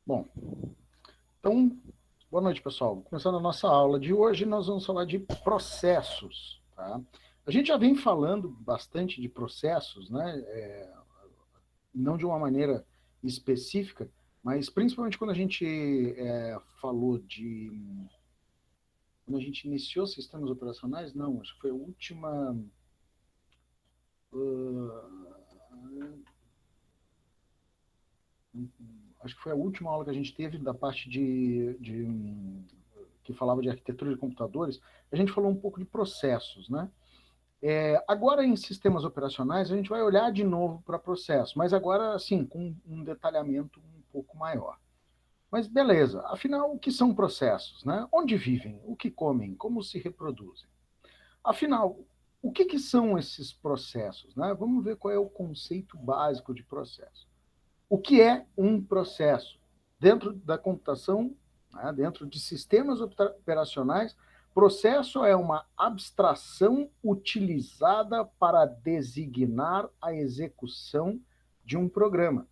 Bom, então, boa noite, pessoal. Começando a nossa aula de hoje, nós vamos falar de processos, tá? A gente já vem falando bastante de processos, né? Não de uma maneira específica, mas principalmente quando a gente falou de... Quando a gente iniciou sistemas operacionais, não, acho que foi a última... acho que foi a última aula que a gente teve da parte que falava de arquitetura de computadores, a gente falou um pouco de processos, né? Agora, em sistemas operacionais, a gente vai olhar de novo para processo, mas agora, assim, com um detalhamento um pouco maior. Mas beleza, afinal, o que são processos? Né? Onde vivem? O que comem? Como se reproduzem? Afinal, o que são esses processos? Né? Vamos ver qual é o conceito básico de processo. O que é um processo? Dentro da computação, né, dentro de sistemas operacionais, processo é uma abstração utilizada para designar a execução de um programa.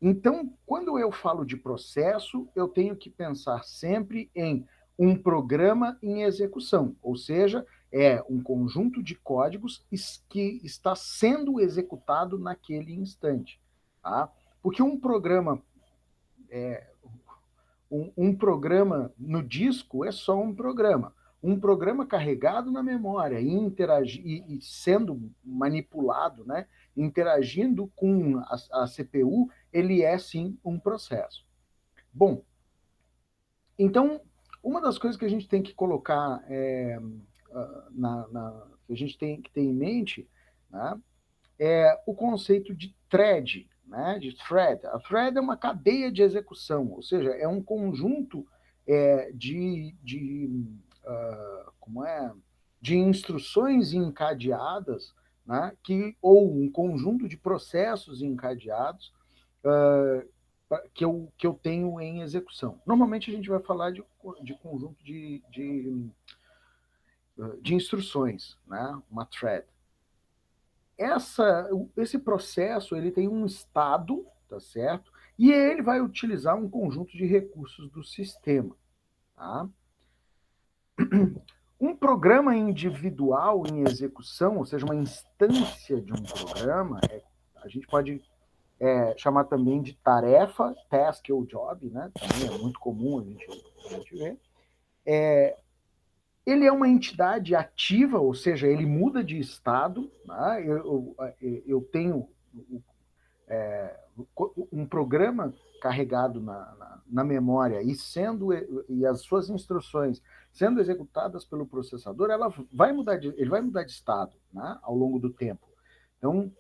Então, quando eu falo de processo, eu tenho que pensar sempre em um programa em execução, ou seja, é um conjunto de códigos que está sendo executado naquele instante. Tá? Porque um programa no disco é só um programa. Um programa carregado na memória e sendo manipulado, né, interagindo com a CPU, ele é sim um processo. Bom, então, uma das coisas que a gente tem que colocar, que a gente tem que ter em mente, né, é o conceito de thread, né, de thread. A thread é uma cadeia de execução, ou seja, é um conjunto como é, de instruções encadeadas, né, ou um conjunto de processos encadeados que eu tenho em execução. Normalmente a gente vai falar de conjunto de instruções, né, uma thread. Esse processo ele tem um estado, tá certo? E ele vai utilizar um conjunto de recursos do sistema. Tá? Um programa individual em execução, ou seja, uma instância de um programa, a gente pode chamar também de tarefa, task ou job, né? Também é muito comum a gente ver. Ele é uma entidade ativa, ou seja, ele muda de estado. Né? Eu tenho um programa carregado na memória e as suas instruções sendo executadas pelo processador, ele vai mudar de estado, né, ao longo do tempo. Então,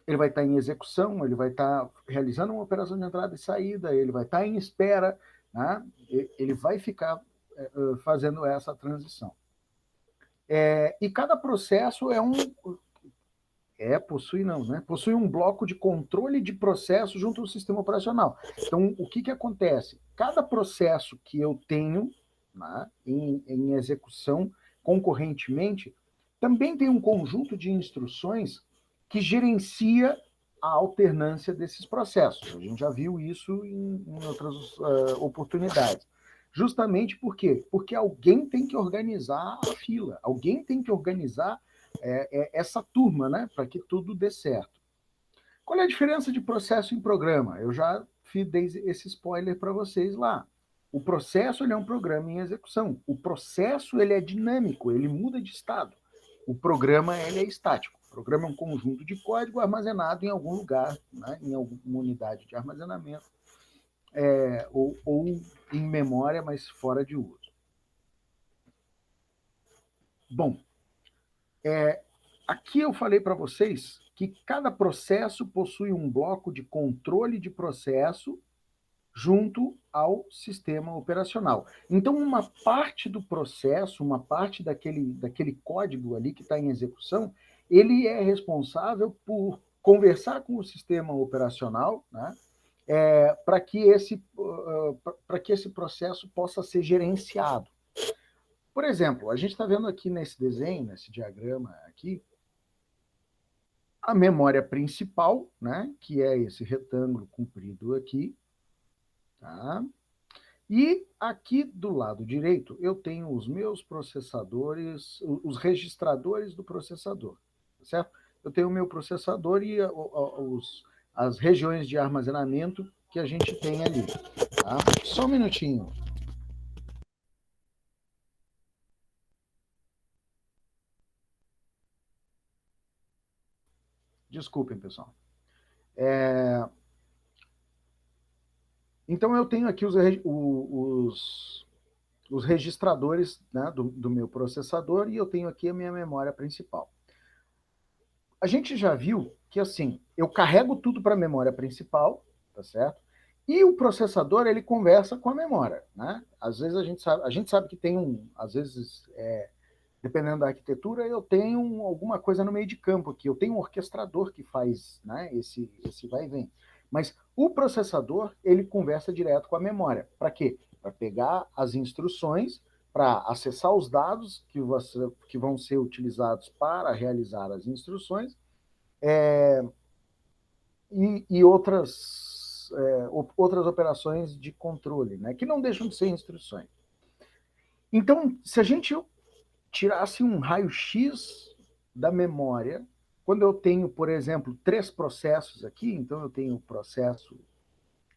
ele vai estar em execução, ele vai estar realizando uma operação de entrada e saída, ele vai estar em espera, né, ele vai ficar fazendo essa transição. E cada processo possui não, né? Possui um bloco de controle de processo junto ao sistema operacional. Então, o que acontece? Cada processo que eu tenho, né, em execução concorrentemente também tem um conjunto de instruções que gerencia a alternância desses processos. A gente já viu isso em outras oportunidades. Justamente por quê? Porque alguém tem que organizar a fila, alguém tem que organizar essa turma, né, para que tudo dê certo. Qual é a diferença de processo em programa? Eu já dei esse spoiler para vocês lá. O processo ele é um programa em execução. O processo ele é dinâmico, ele muda de estado. O programa ele é estático. O programa é um conjunto de código armazenado em algum lugar, né, em alguma unidade de armazenamento, ou em memória, mas fora de uso. Bom, aqui eu falei para vocês que cada processo possui um bloco de controle de processo junto ao sistema operacional. Então, uma parte do processo, uma parte daquele código ali que está em execução, ele é responsável por conversar com o sistema operacional, né, para que esse processo possa ser gerenciado. Por exemplo, a gente está vendo aqui nesse desenho, nesse diagrama aqui, a memória principal, né, que é esse retângulo comprido aqui, Tá? E aqui do lado direito, eu tenho os meus processadores, os registradores do processador, tá certo? Eu tenho o meu processador e as regiões de armazenamento que a gente tem ali. Tá? Só um minutinho. Desculpem, pessoal. Então, eu tenho aqui os registradores, né, do meu processador e eu tenho aqui a minha memória principal. A gente já viu que, assim, eu carrego tudo para a memória principal, tá certo? E o processador, ele conversa com a memória, né? Às vezes a gente sabe que tem às vezes, dependendo da arquitetura, eu tenho alguma coisa no meio de campo aqui. Eu tenho um orquestrador que faz, né, esse vai e vem. Mas o processador, ele conversa direto com a memória. Para quê? Para pegar as instruções, para acessar os dados que vão ser utilizados para realizar as instruções, e outras operações de controle, né, que não deixam de ser instruções. Então, se a gente tirasse um raio-x da memória, quando eu tenho, por exemplo, 3 processos aqui, então eu tenho o processo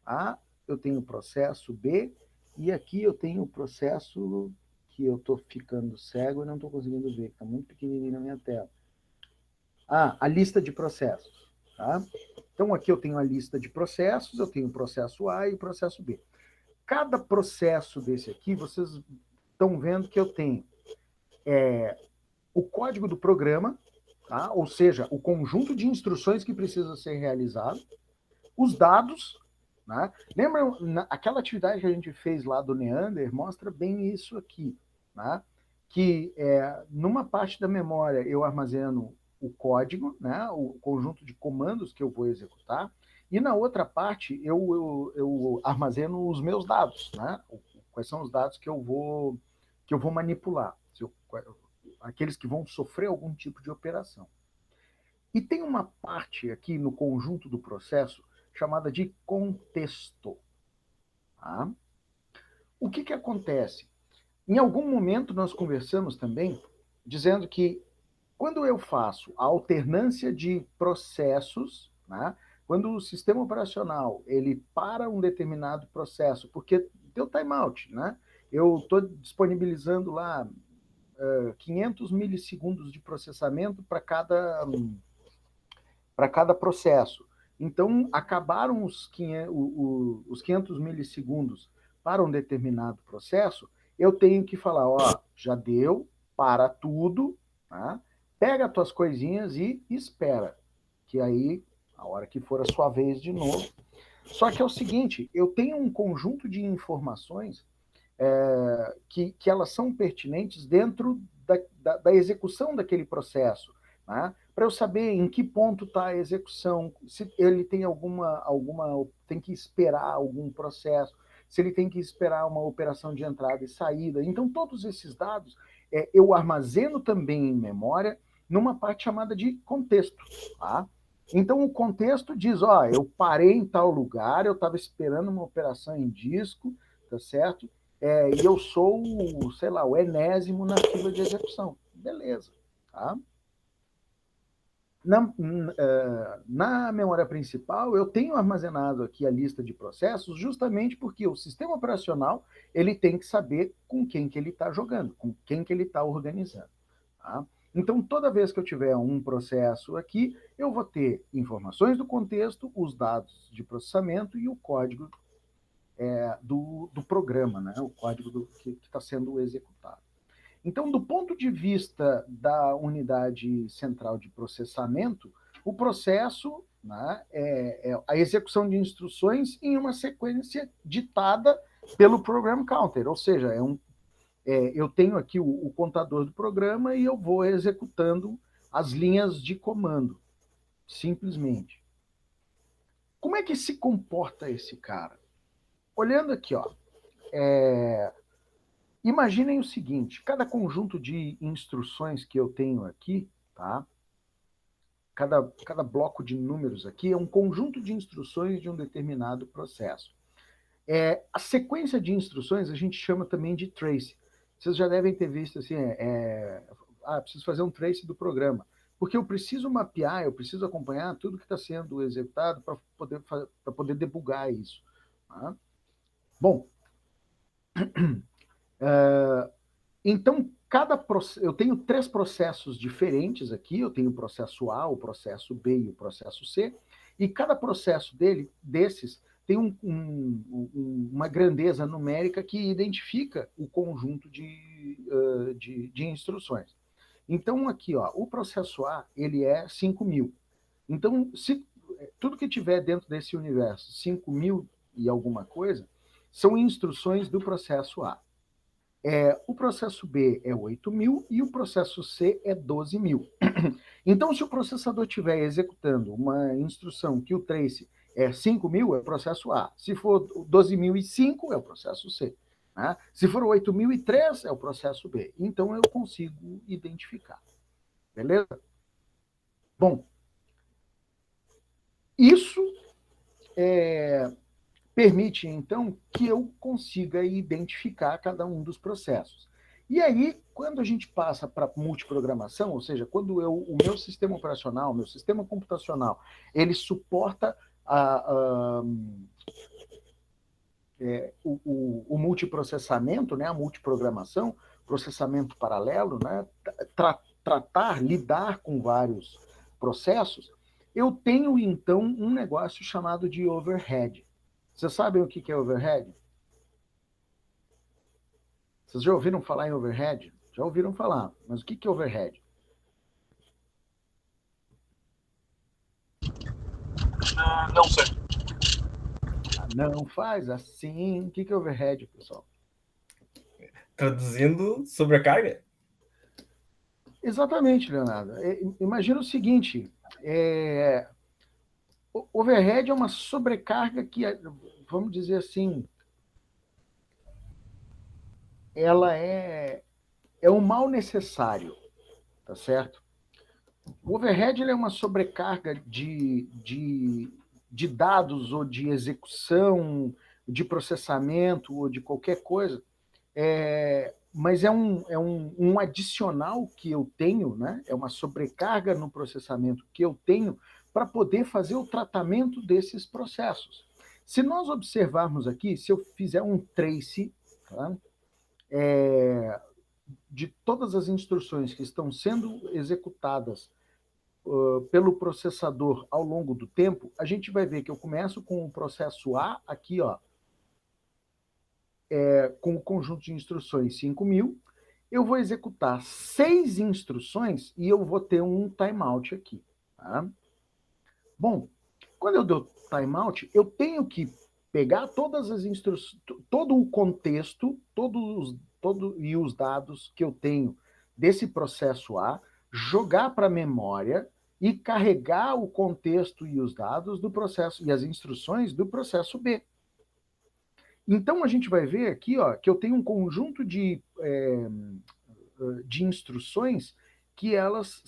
A, eu tenho o processo B, e aqui eu tenho o processo que eu estou ficando cego e não estou conseguindo ver, está muito pequenininho na minha tela. A lista de processos. Tá? Então aqui eu tenho a lista de processos, eu tenho o processo A e o processo B. Cada processo desse aqui, vocês estão vendo que eu tenho o código do programa, tá? Ou seja, o conjunto de instruções que precisa ser realizado, os dados, né? Lembra aquela atividade que a gente fez lá do Neander? Mostra bem isso aqui, né? Que numa parte da memória eu armazeno o código, né? O conjunto de comandos que eu vou executar, e na outra parte eu armazeno os meus dados, né? Quais são os dados que eu vou manipular, aqueles que vão sofrer algum tipo de operação. E tem uma parte aqui no conjunto do processo chamada de contexto. Tá? O que acontece? Em algum momento nós conversamos também dizendo que quando eu faço a alternância de processos, né, quando o sistema operacional ele para um determinado processo, porque deu timeout, né? Eu estou disponibilizando lá 500 milissegundos de processamento para cada processo. Então, acabaram os 500 milissegundos para um determinado processo, eu tenho que falar, ó, já deu, para tudo, tá? Pega as tuas coisinhas e espera, que aí, a hora que for a sua vez de novo. Só que é o seguinte, eu tenho um conjunto de informações que elas são pertinentes dentro da execução daquele processo, né? Para eu saber em que ponto está a execução, se ele tem tem que esperar algum processo, se ele tem que esperar uma operação de entrada e saída. Então, todos esses dados eu armazeno também em memória numa parte chamada de contexto. Tá? Então, o contexto diz, ó, eu parei em tal lugar, eu estava esperando uma operação em disco, tá certo? E eu sou, sei lá, o enésimo na fila de execução. Beleza. Tá? Na memória principal, eu tenho armazenado aqui a lista de processos justamente porque o sistema operacional ele tem que saber com quem que ele está jogando, com quem que ele está organizando. Tá? Então, toda vez que eu tiver um processo aqui, eu vou ter informações do contexto, os dados de processamento e o código do programa, né? O código que está sendo executado. Então, do ponto de vista da unidade central de processamento, o processo, né, é a execução de instruções em uma sequência ditada pelo program counter, ou seja, eu tenho aqui o contador do programa e eu vou executando as linhas de comando, simplesmente. Como é que se comporta esse cara? Olhando aqui, ó, imaginem o seguinte, cada conjunto de instruções que eu tenho aqui, tá? Cada bloco de números aqui é um conjunto de instruções de um determinado processo. A sequência de instruções a gente chama também de trace. Vocês já devem ter visto assim, preciso fazer um trace do programa, porque eu preciso mapear, eu preciso acompanhar tudo que está sendo executado para poder debugar isso. Tá? Bom, então eu tenho 3 processos diferentes aqui. Eu tenho o processo A, o processo B e o processo C, e cada processo desses tem uma grandeza numérica que identifica o conjunto de instruções. Então, aqui, ó, o processo A, ele é 5.000. Então, se tudo que tiver dentro desse universo, 5.000 e alguma coisa, são instruções do processo A. O processo B é 8.000 e o processo C é 12.000. Então, se o processador estiver executando uma instrução que o trace é 5.000, é o processo A. Se for 12.005, é o processo C. Né? Se for 8.003, é o processo B. Então, eu consigo identificar. Beleza? Bom, isso permite, então, que eu consiga identificar cada um dos processos. E aí, quando a gente passa para multiprogramação, ou seja, quando o meu sistema operacional, o meu sistema computacional, ele suporta o multiprocessamento, né, a multiprogramação, processamento paralelo, né, lidar com vários processos, eu tenho, então, um negócio chamado de overhead. Vocês sabem o que é overhead? Vocês já ouviram falar em overhead? Já ouviram falar, mas o que é overhead? Não sei. Não faz assim. O que é overhead, pessoal? Traduzindo, sobrecarga? Exatamente, Leonardo. Imagina o seguinte, overhead é uma sobrecarga que, vamos dizer assim, ela é um mal necessário, tá certo? O overhead é uma sobrecarga de dados ou de execução, de processamento ou de qualquer coisa, mas é um adicional que eu tenho, né? É uma sobrecarga no processamento que eu tenho para poder fazer o tratamento desses processos. Se nós observarmos aqui, se eu fizer um trace, tá? De todas as instruções que estão sendo executadas pelo processador ao longo do tempo, a gente vai ver que eu começo com o processo A aqui, ó, com o conjunto de instruções 5.000, eu vou executar 6 instruções e eu vou ter um timeout aqui. Tá? Bom, quando eu dou timeout, eu tenho que pegar todas as instruções, todo o contexto, e os dados que eu tenho desse processo A, jogar para a memória e carregar o contexto e os dados do processo e as instruções do processo B. Então a gente vai ver aqui, ó, que eu tenho um conjunto de instruções que elas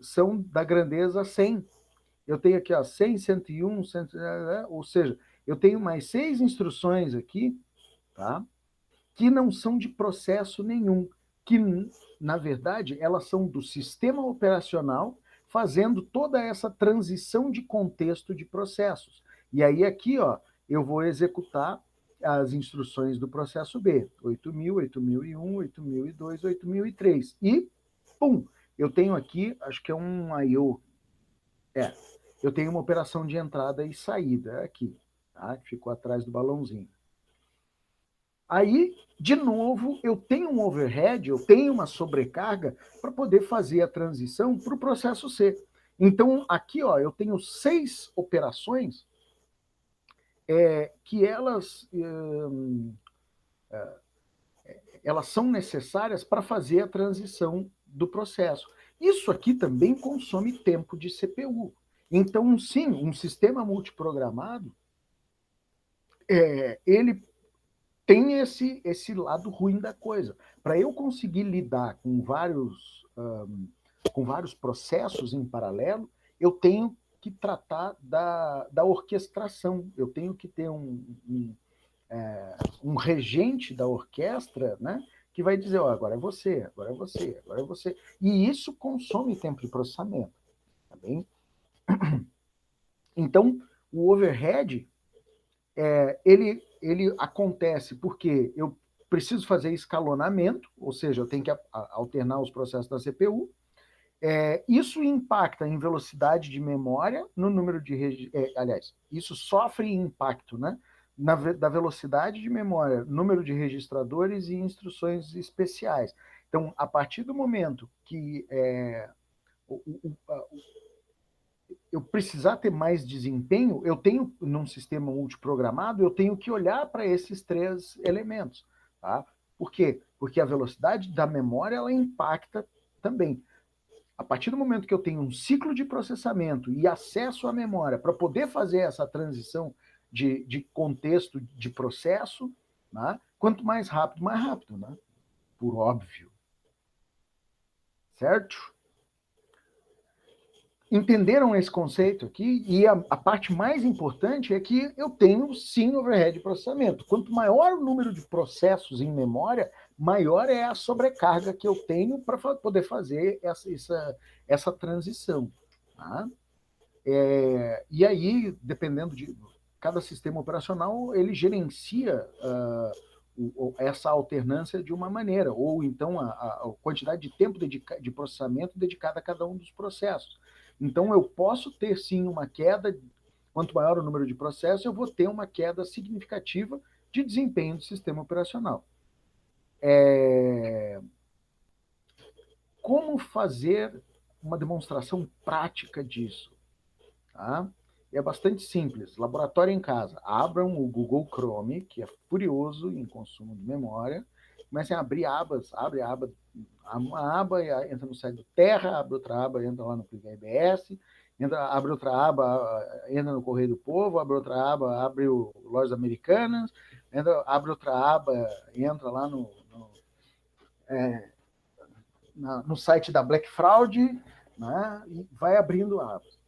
são da grandeza 100. Eu tenho aqui, ó, 100, 101, 100, ou seja, eu tenho mais 6 instruções aqui, tá? Que não são de processo nenhum, que, na verdade, elas são do sistema operacional fazendo toda essa transição de contexto de processos. E aí aqui, ó, eu vou executar as instruções do processo B, 8.000, 8.001, 8.002, 8.003. E, pum, eu tenho aqui, acho que é um I/O. Eu tenho uma operação de entrada e saída aqui, tá? Que ficou atrás do balãozinho. Aí, de novo, eu tenho um overhead, eu tenho uma sobrecarga para poder fazer a transição para o processo C. Então, aqui, ó, eu tenho 6 operações que elas são necessárias para fazer a transição do processo. Isso aqui também consome tempo de CPU. Então, sim, um sistema multiprogramado, ele tem esse lado ruim da coisa. Para eu conseguir lidar com vários processos em paralelo, eu tenho que tratar da orquestração, eu tenho que ter um regente da orquestra, né, que vai dizer, agora é você, agora é você, agora é você. E isso consome tempo de processamento, tá bem? Então, o overhead, ele acontece porque eu preciso fazer escalonamento, ou seja, eu tenho que alternar os processos da CPU. Isso impacta em velocidade de memória, no número de... aliás, isso sofre impacto, né? Da velocidade de memória, número de registradores e instruções especiais. Então, a partir do momento que eu precisar ter mais desempenho, eu tenho, num sistema multiprogramado, eu tenho que olhar para esses três elementos. Tá? Por quê? Porque a velocidade da memória ela impacta também. A partir do momento que eu tenho um ciclo de processamento e acesso à memória para poder fazer essa transição de contexto de processo, né? Quanto mais rápido, né? Por óbvio. Certo? Entenderam esse conceito aqui? E a parte mais importante é que eu tenho, sim, overhead de processamento. Quanto maior o número de processos em maior é a sobrecarga que eu tenho para poder fazer essa transição. Tá? E aí, dependendo de cada sistema operacional, ele gerencia essa alternância de uma maneira, ou então a quantidade de tempo de processamento dedicado a cada um dos processos. Então, eu posso ter, sim, uma queda, quanto maior o número de processos, eu vou ter uma queda significativa de desempenho do sistema operacional. Como fazer uma demonstração prática disso? Tá? É bastante simples. Laboratório em casa. Abram o Google Chrome, que é furioso em consumo de memória. Comecem a abrir abas. Abre uma aba, entra no site do Terra, abre outra aba, entra lá no Clique IBS, abre outra aba, entra no Correio do Povo, abre outra aba, abre o Lojas Americanas, abre outra aba, entra lá no site da Black Fraud, né, e vai abrindo abas.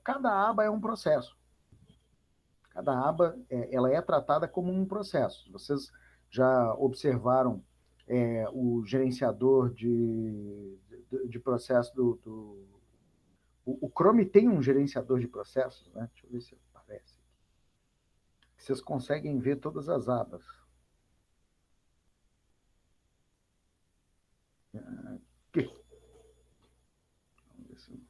Cada aba é um processo. Cada aba ela é tratada como um processo. Vocês já observaram o gerenciador de processo o Chrome tem um gerenciador de processos, né? Deixa eu ver se aparece. Vocês conseguem ver todas as abas. Aqui. Vamos ver se...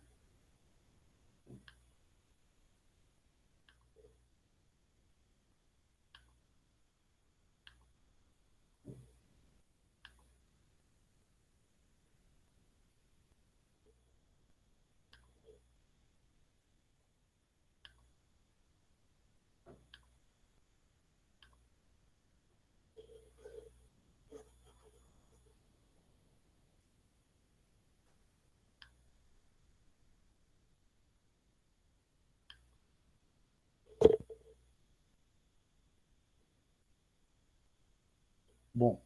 Bom,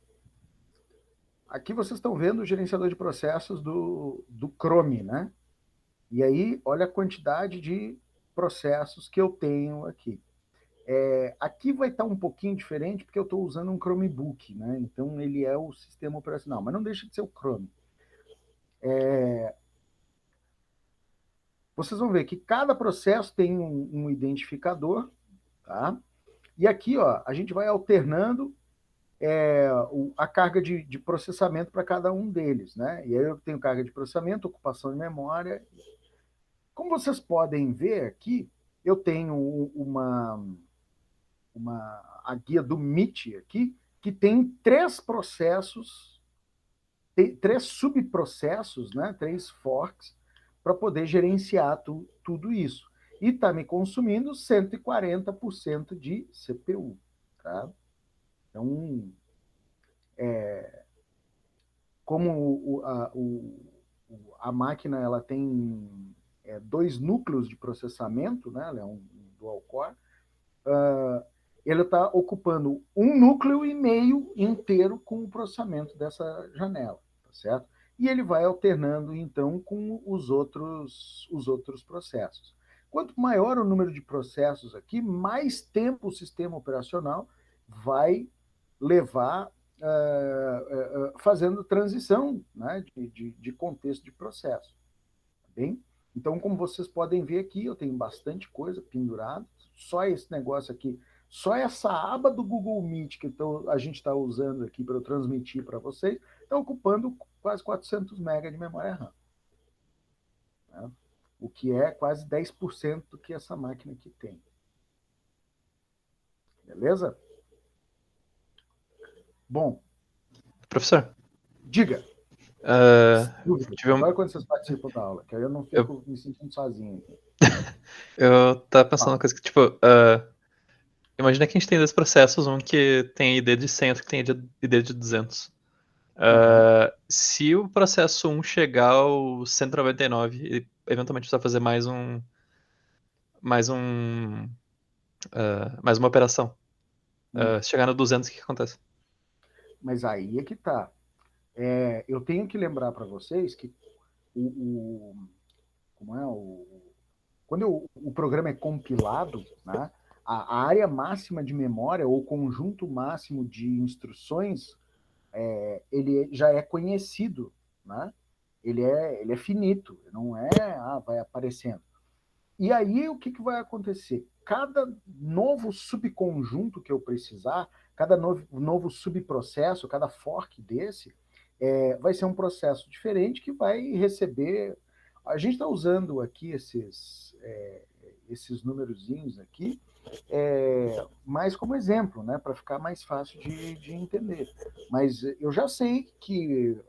aqui vocês estão vendo o gerenciador de processos do Chrome, né? E aí, olha a quantidade de processos que eu tenho aqui. Aqui vai estar um pouquinho diferente, porque eu estou usando um Chromebook, né? Então, ele é o sistema operacional, mas não deixa de ser o Chrome. Vocês vão ver que cada processo tem um identificador, tá? E aqui, ó, a gente vai alternando a carga de processamento para cada um deles, né? E aí eu tenho carga de processamento, ocupação de memória. Como vocês podem ver aqui, eu tenho a guia do MIT aqui, que tem 3 processos, tem 3 subprocessos, né? 3 forks, para poder gerenciar tudo isso. E está me consumindo 140% de CPU. Tá? Então, como a máquina ela tem 2 núcleos de processamento, né? Ela é um dual core, ele está ocupando 1,5 núcleo inteiro com o processamento dessa janela, tá certo? e ele vai alternando, então, com os outros processos. Quanto maior o número de processos aqui, mais tempo o sistema operacional vai levar fazendo transição, né, de contexto de processo. Tá bem? Então, como vocês podem ver aqui, eu tenho bastante coisa pendurada. Só esse negócio aqui, só essa aba do Google Meet que a gente está usando aqui para eu transmitir para vocês, está ocupando quase 400 MB de memória RAM. Né? O que é quase 10% do que essa máquina aqui tem. Beleza? Bom. Professor. Diga. Dúvida. Agora quando vocês participam da aula, que aí eu não fico me sentindo sozinho aqui. Eu tava pensando uma coisa que, tipo, imagina que a gente tem dois processos, um que tem ID de 100 e outro que tem ID de 200. Se o processo 1 chegar ao 199 e eventualmente precisar fazer mais uma operação, se chegar no 200, o que acontece? Mas aí é que tá. Eu tenho que lembrar para vocês que quando o programa é compilado, né, a área máxima de memória ou conjunto máximo de instruções, ele já é conhecido, né? Ele é finito, não é vai aparecendo. E aí o que vai acontecer? Cada novo subconjunto que eu precisar, cada novo subprocesso, cada fork desse, vai ser um processo diferente que vai receber. A gente está usando aqui esses númerozinhos aqui, mais como exemplo, né, para ficar mais fácil de entender. Mas eu já sei que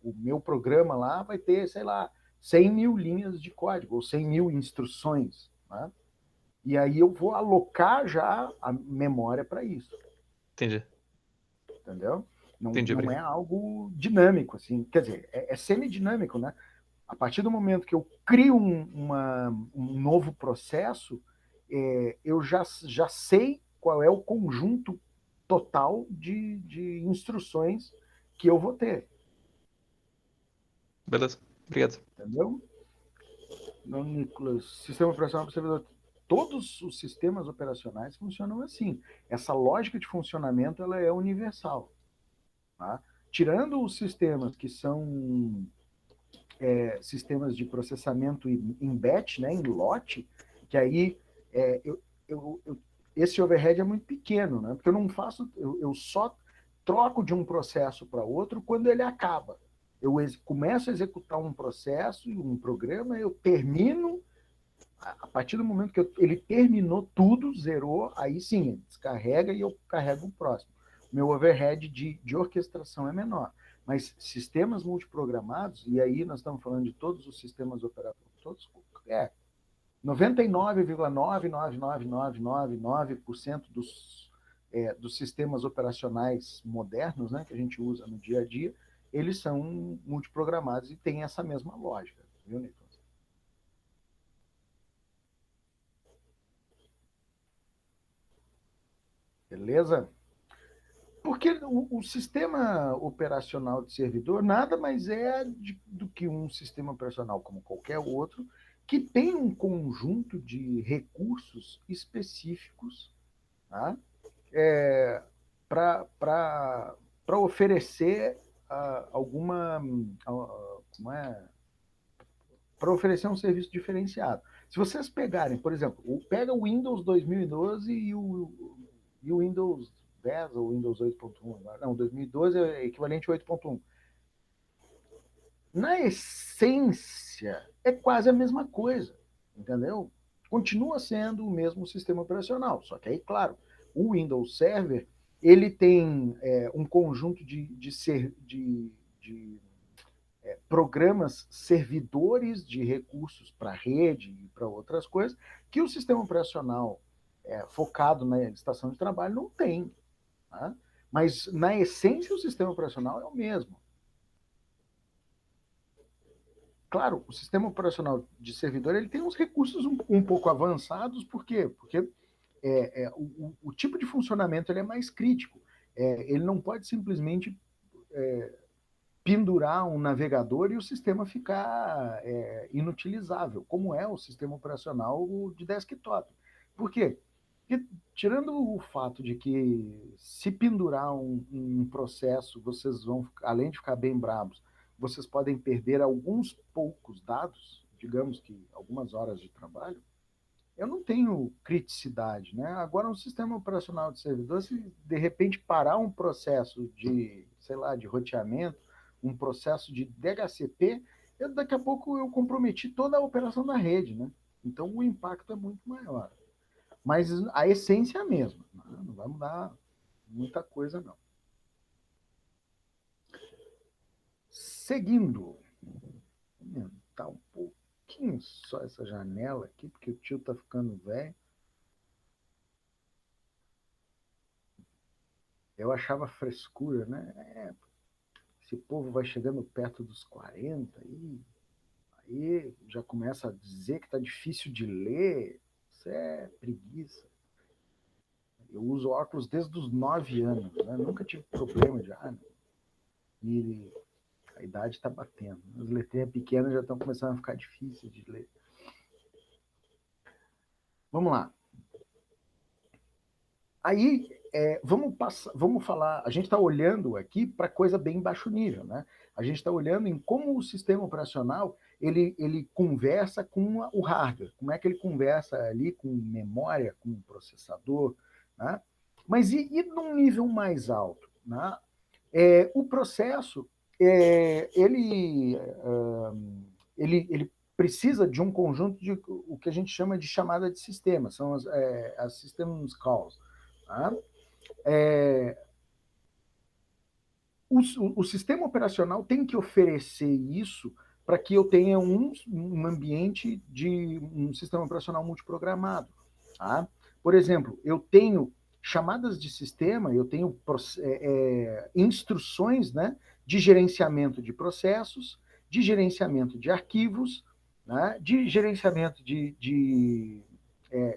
o meu programa lá vai ter, sei lá, 100 mil linhas de código, ou 100 mil instruções. Né? E aí eu vou alocar já a memória para isso. Entendi. Entendeu? Não Entendi, é algo dinâmico, assim. Quer dizer, é semidinâmico, né? A partir do momento que eu crio um novo processo, eu já sei qual é o conjunto total de instruções que eu vou ter. Beleza, obrigado. Entendeu? Não, Nicolas, sistema operacional para servidor. Todos os sistemas operacionais funcionam assim. Essa lógica de funcionamento ela é universal. Tá? Tirando os sistemas que são sistemas de processamento em batch, né, em lote, que aí esse overhead é muito pequeno, né? Porque eu não faço, eu só troco de um processo para outro quando ele acaba. Eu começo a executar um processo, um programa, eu termino, a partir do momento que ele terminou tudo, zerou, aí sim, descarrega e eu carrego o próximo. Meu overhead de orquestração é menor. Mas sistemas multiprogramados, e aí nós estamos falando de todos os sistemas operatórios, todos, 99,99999% dos sistemas operacionais modernos, né, que a gente usa no dia a dia, eles são multiprogramados e têm essa mesma lógica. Viu, Nicolas? Beleza? Porque o sistema operacional de servidor nada mais é do que um sistema operacional como qualquer outro, que tem um conjunto de recursos específicos, tá? Para oferecer para oferecer um serviço diferenciado. Se vocês pegarem, por exemplo, pega o Windows 2012 e o Windows 10 ou Windows 8.1, não, 2012 é equivalente a 8.1. Na essência, é quase a mesma coisa, entendeu? Continua sendo o mesmo sistema operacional, só que aí, claro, o Windows Server, ele tem um conjunto de programas servidores de recursos para rede e para outras coisas, que o sistema operacional focado na estação de trabalho não tem. Tá? Mas, na essência, o sistema operacional é o mesmo. Claro, o sistema operacional de servidor ele tem uns recursos um pouco avançados, por quê? Porque o tipo de funcionamento ele é mais crítico. Ele não pode simplesmente pendurar um navegador e o sistema ficar inutilizável, como é o sistema operacional de desktop. Por quê? Porque, tirando o fato de que se pendurar um processo, vocês vão, além de ficar bem bravos, vocês podem perder alguns poucos dados, digamos que algumas horas de trabalho, eu não tenho criticidade, né? Agora, um sistema operacional de servidor, se de repente parar um processo de, sei lá, de roteamento, um processo de DHCP, daqui a pouco eu comprometi toda a operação da rede, né? Então, o impacto é muito maior. Mas a essência é a mesma, né? Não vai mudar muita coisa, não. Seguindo, vou aumentar um pouquinho só essa janela aqui, porque o tio tá ficando velho. Eu achava frescura, né? Esse povo vai chegando perto dos 40 aí já começa a dizer que tá difícil de ler. Isso é preguiça. Eu uso óculos desde os 9 anos, né? Nunca tive problema de e a idade está batendo. As letrinhas pequenas já estão começando a ficar difíceis de ler. Vamos lá. Aí, vamos falar, a gente está olhando aqui para coisa bem baixo nível, né? A gente está olhando em como o sistema operacional ele conversa com o hardware, como é que ele conversa ali com memória, com processador, né? Mas e num nível mais alto, né? O processo, ele precisa de um conjunto de o que a gente chama de chamada de sistema, são as systems calls. Tá? O sistema operacional tem que oferecer isso para que eu tenha um ambiente de um sistema operacional multiprogramado. Tá? Por exemplo, eu tenho chamadas de sistema, eu tenho instruções, né, de gerenciamento de processos, de gerenciamento de arquivos, né, de gerenciamento de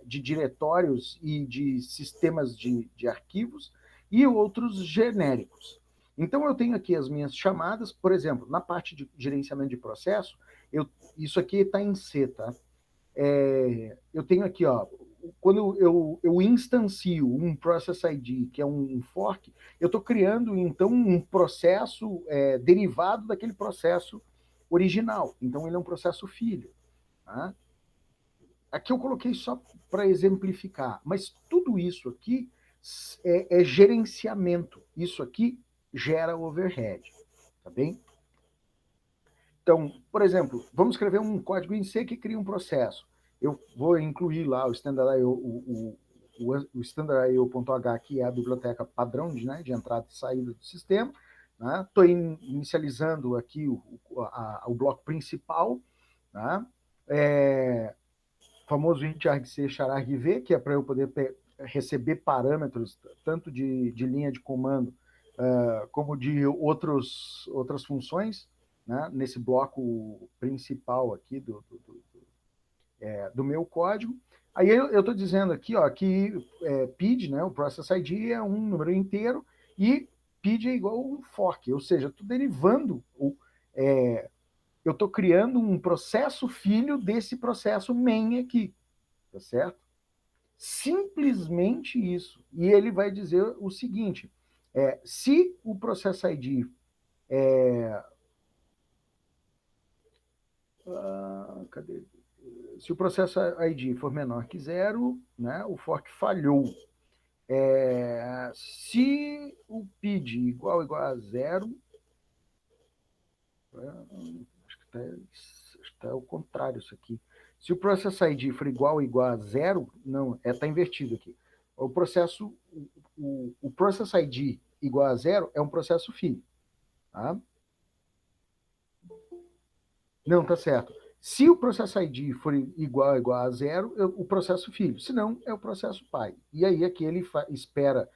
diretórios e de sistemas de arquivos e outros genéricos. Então, eu tenho aqui as minhas chamadas, por exemplo, na parte de gerenciamento de processo, isso aqui está em C, tá? Eu tenho aqui, ó, quando eu instancio um Process ID, que é um fork, eu estou criando, então, um processo derivado daquele processo original. Então, ele é um processo filho. Tá? Aqui eu coloquei só para exemplificar, mas tudo isso aqui é gerenciamento. Isso aqui gera overhead, tá bem? Então, por exemplo, vamos escrever um código em C que cria um processo. Eu vou incluir lá o standard.io.h, que é a biblioteca padrão de entrada e saída do sistema. Estou inicializando aqui o bloco principal. Né? Famoso int-argc charargv, que é para eu poder receber parâmetros tanto de linha de comando como de outras funções, né, nesse bloco principal aqui do meu código. Aí eu estou dizendo aqui, ó, que PID, né, o Process ID, é um número inteiro e PID é igual a um fork, ou seja, estou derivando, eu estou criando um processo filho desse processo main aqui, tá certo? Simplesmente isso. E ele vai dizer o seguinte, se o Process ID cadê? Se o processo ID for menor que 0, né, o fork falhou. Se o PID igual a 0, acho que está ao contrário isso aqui. Se o process ID for igual a 0, não, está invertido aqui. O process ID igual a 0 é um processo filho. Tá? Não, tá certo. Se o processo ID for igual a 0, o processo filho. Se não, é o processo pai. E aí aqui ele espera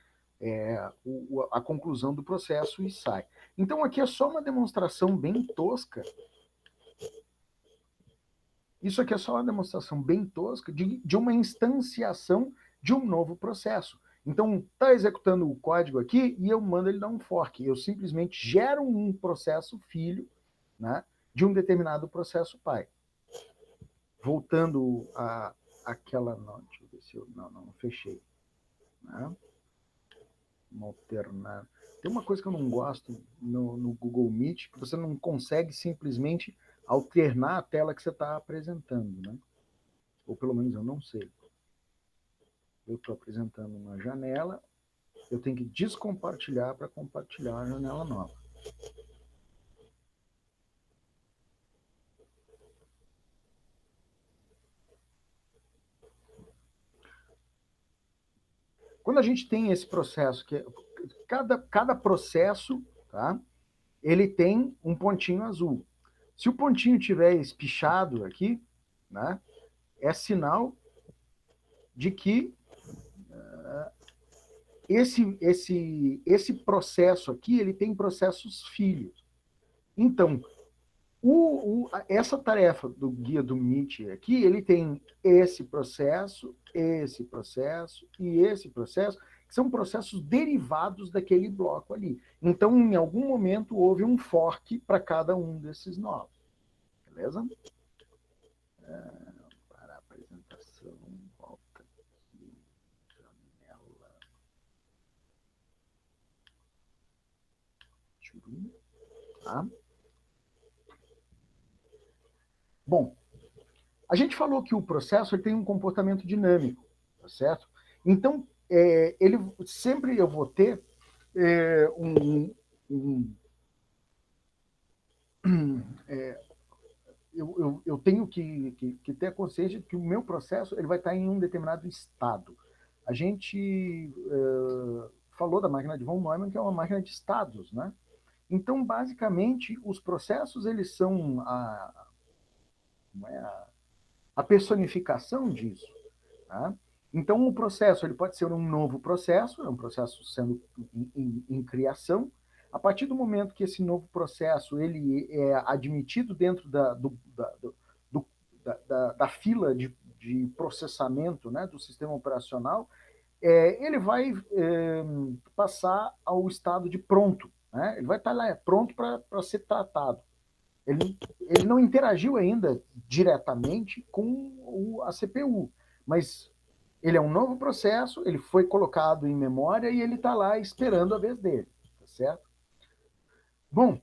a conclusão do processo e sai. Então aqui é só uma demonstração bem tosca. Isso aqui é só uma demonstração bem tosca de uma instanciação de um novo processo. Então, está executando o código aqui e eu mando ele dar um fork. Eu simplesmente gero um processo filho, né, de um determinado processo pai. Voltando a aquela... Não, deixa eu ver se eu... Não fechei. Né? Uma alternada. Tem uma coisa que eu não gosto no Google Meet, que você não consegue simplesmente alternar a tela que você está apresentando, né? Ou pelo menos eu não sei. Eu estou apresentando uma janela, eu tenho que descompartilhar para compartilhar a janela nova. Quando a gente tem esse processo, que cada processo, tá, ele tem um pontinho azul. Se o pontinho tiver espichado aqui, né, é sinal de que esse processo aqui, ele tem processos filhos. Então, essa tarefa do guia do Meet aqui, ele tem esse processo e esse processo, que são processos derivados daquele bloco ali. Então, em algum momento, houve um fork para cada um desses novos. Beleza? Para a apresentação, volta aqui, janela. Tá? Bom, a gente falou que o processo ele tem um comportamento dinâmico, tá certo? Então, ele sempre eu vou ter eu tenho que ter a consciência de que o meu processo ele vai estar em um determinado estado. A gente falou da máquina de von Neumann, que é uma máquina de estados, né? Então, basicamente, os processos eles são a personificação disso. Tá? Então, o processo ele pode ser um novo processo, é um processo sendo em criação. A partir do momento que esse novo processo ele é admitido dentro da fila de processamento, né, do sistema operacional, ele vai passar ao estado de pronto. Né? Ele vai estar lá pronto para ser tratado. Ele não interagiu ainda diretamente com a CPU, mas ele é um novo processo, ele foi colocado em memória e ele está lá esperando a vez dele, tá certo? Bom,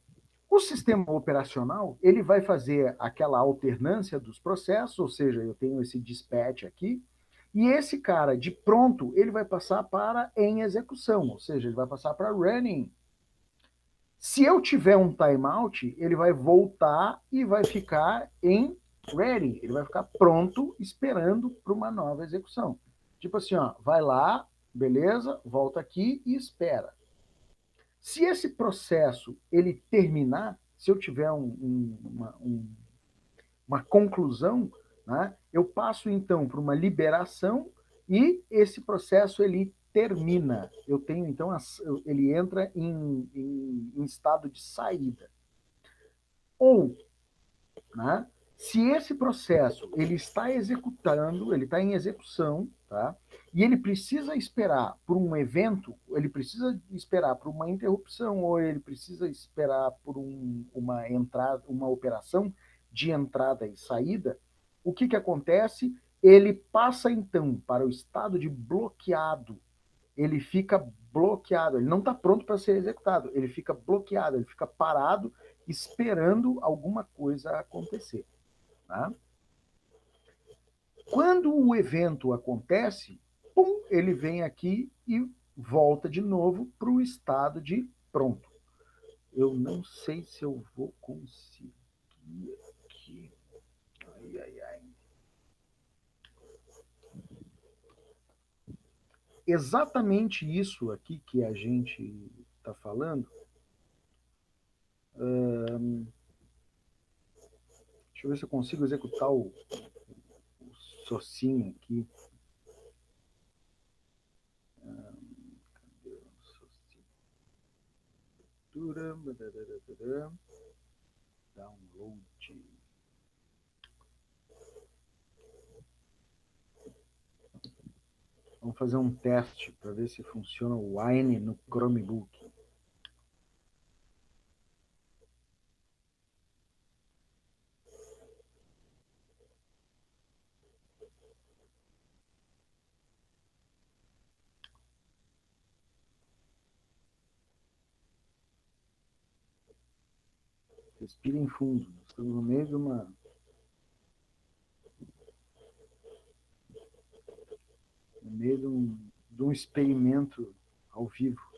o sistema operacional ele vai fazer aquela alternância dos processos, ou seja, eu tenho esse dispatch aqui, e esse cara de pronto ele vai passar para em execução, ou seja, ele vai passar para running. Se eu tiver um timeout, ele vai voltar e vai ficar em ready. Ele vai ficar pronto, esperando para uma nova execução. Tipo assim, ó, vai lá, beleza, volta aqui e espera. Se esse processo ele terminar, se eu tiver uma conclusão, né, eu passo então para uma liberação e esse processo ele termina. Eu tenho então ele entra em estado de saída. Ou, né, se esse processo ele está executando, ele está em execução, tá? E ele precisa esperar por um evento, ele precisa esperar por uma interrupção, ou ele precisa esperar por uma entrada, uma operação de entrada e saída, o que acontece? Ele passa então para o estado de bloqueado. Ele fica bloqueado, ele não está pronto para ser executado, ele fica bloqueado, ele fica parado, esperando alguma coisa acontecer. Tá? Quando o evento acontece, pum, ele vem aqui e volta de novo para o estado de pronto. Eu não sei se eu vou conseguir aqui. Ai, ai, ai. Exatamente isso aqui que a gente está falando. Deixa eu ver se eu consigo executar o socinho aqui. Cadê o socinho? Download. Vamos fazer um teste para ver se funciona o Wine no Chromebook. Respirem fundo. Estamos no meio de um experimento ao vivo.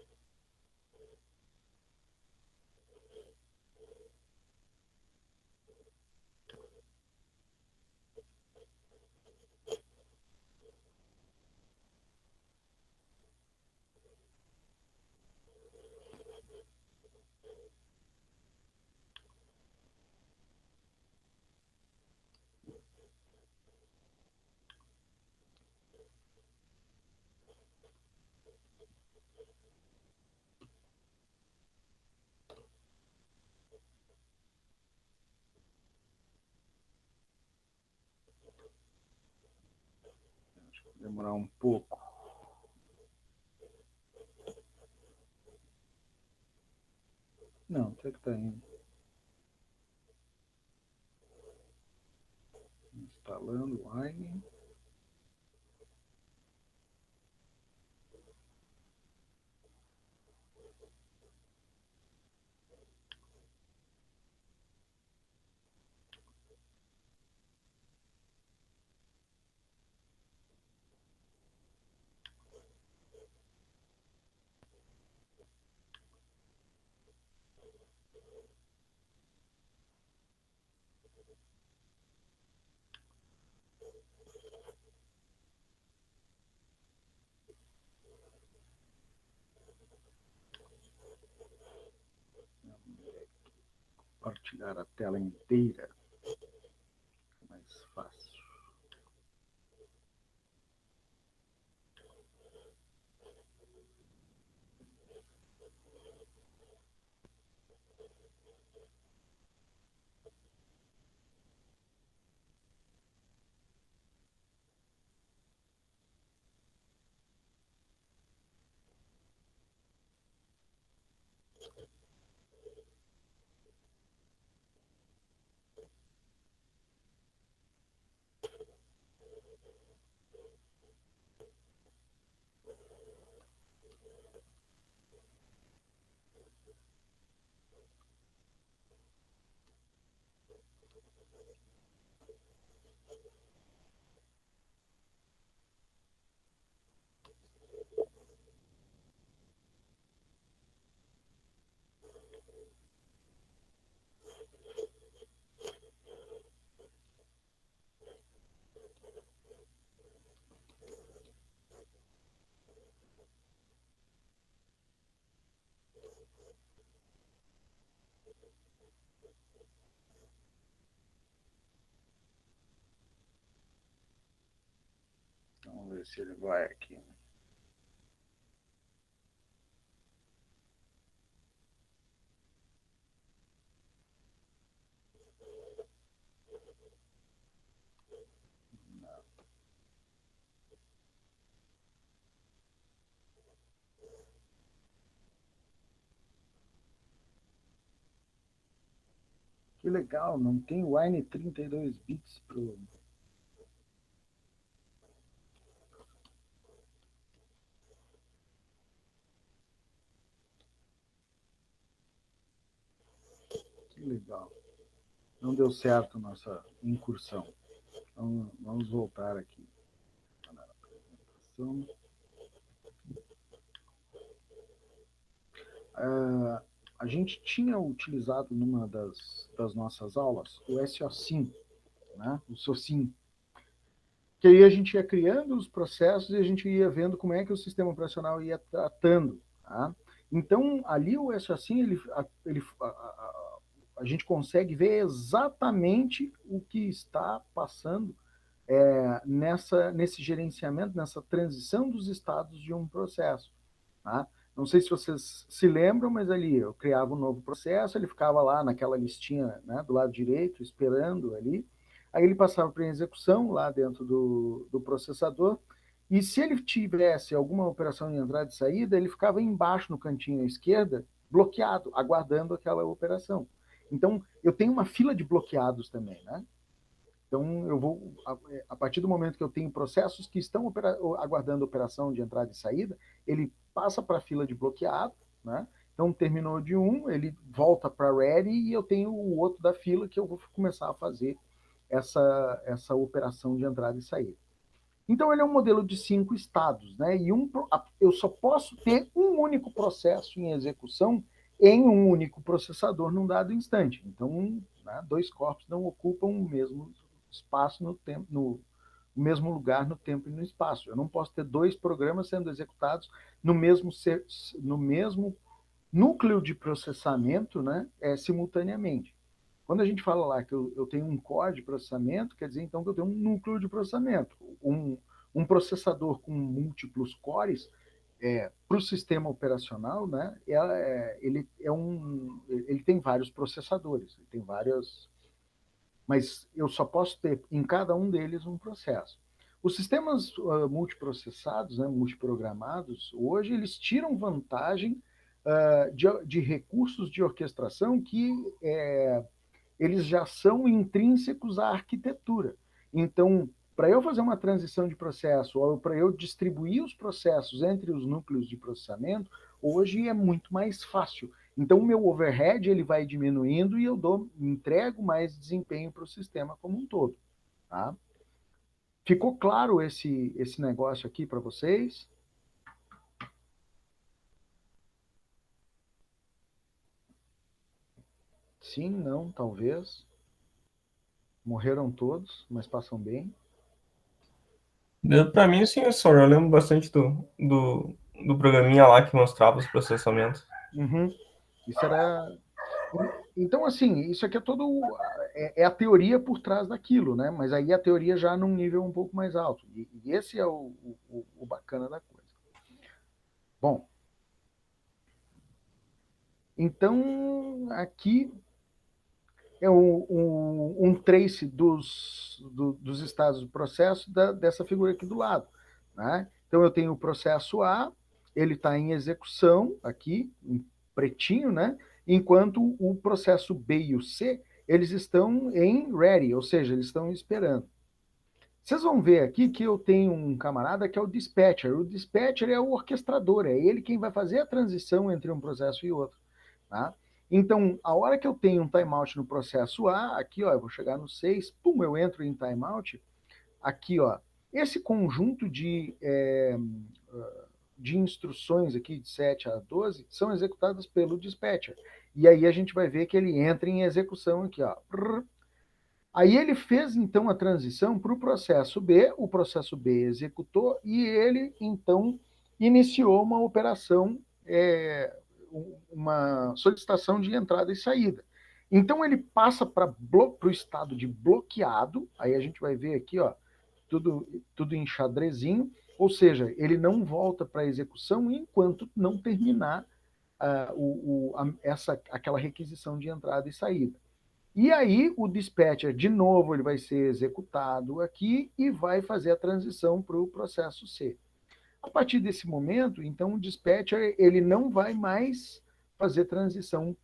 Demorar um pouco. Não, até que está indo. Instalando o Wine. Compartilhar a tela inteira. Mais fácil. Vamos ver se ele vai aqui. Que legal, não tem Wine 32 bits pro... Que legal. Não deu certo nossa incursão. Então, vamos voltar aqui na apresentação. A gente tinha utilizado numa das nossas aulas o SOSIM, né? O SOSIM, que aí a gente ia criando os processos e a gente ia vendo como é que o sistema operacional ia tratando. Tá? Então, ali o SOSIM, a gente consegue ver exatamente o que está passando nesse gerenciamento, nessa transição dos estados de um processo. Tá? Não sei se vocês se lembram, mas ali eu criava um novo processo, ele ficava lá naquela listinha, né, do lado direito, esperando ali. Aí ele passava para execução lá dentro do processador, E se ele tivesse alguma operação de entrada e saída, ele ficava embaixo no cantinho à esquerda, bloqueado, aguardando aquela operação. Então, eu tenho uma fila de bloqueados também, né? Então, eu vou, a partir do momento que eu tenho processos que estão aguardando operação de entrada e saída, ele passa para a fila de bloqueado, né? Então, terminou de um, ele volta para ready e eu tenho o outro da fila que eu vou começar a fazer essa operação de entrada e saída. Então, ele é um modelo de 5 estados, né? E eu só posso ter um único processo em execução em um único processador num dado instante. Então, né, 2 corpos não ocupam o mesmo espaço no tempo, no mesmo lugar no tempo e no espaço. Eu não posso ter 2 programas sendo executados no mesmo núcleo de processamento, né, simultaneamente. Quando a gente fala lá que eu tenho um core de processamento, quer dizer então que eu tenho um núcleo de processamento. Um processador com múltiplos cores, para o sistema operacional, né, ele tem vários processadores, ele tem várias, mas eu só posso ter em cada um deles um processo. Os sistemas multiprocessados, né, multiprogramados, hoje eles tiram vantagem de recursos de orquestração que eles já são intrínsecos à arquitetura. Então, para eu fazer uma transição de processo, ou para eu distribuir os processos entre os núcleos de processamento, hoje é muito mais fácil. Então, o meu overhead ele vai diminuindo e eu entrego mais desempenho para o sistema como um todo. Tá? Ficou claro esse negócio aqui para vocês? Sim, não, talvez. Morreram todos, mas passam bem. Para mim, sim, senhor. Eu lembro bastante do programinha lá que mostrava os processamentos. Uhum. Isso era. Então, assim, isso aqui é todo. É a teoria por trás daquilo, né? Mas aí a teoria já num nível um pouco mais alto. E esse é o bacana da coisa. Bom, então aqui é um trace dos estados do processo dessa figura aqui do lado. Né? Então eu tenho o processo A, ele está em execução aqui, em pretinho, né? Enquanto o processo B e o C, eles estão em ready, ou seja, eles estão esperando. Vocês vão ver aqui que eu tenho um camarada que é o dispatcher. O dispatcher é o orquestrador, é ele quem vai fazer a transição entre um processo e outro. Tá? Então, a hora que eu tenho um timeout no processo A, aqui, ó, eu vou chegar no 6, pum, eu entro em timeout. Aqui, ó, esse conjunto de instruções aqui, de 7 a 12, são executadas pelo dispatcher. E aí a gente vai ver que ele entra em execução aqui, ó. Aí ele fez, então, a transição para o processo B executou e ele, então, iniciou uma operação, uma solicitação de entrada e saída. Então, ele passa para o estado de bloqueado, aí a gente vai ver aqui, ó, tudo em xadrezinho, ou seja, ele não volta para a execução enquanto não terminar aquela requisição de entrada e saída. E aí o dispatcher, de novo, ele vai ser executado aqui e vai fazer a transição para o processo C. A partir desse momento, então, o dispatcher ele não vai mais fazer transição,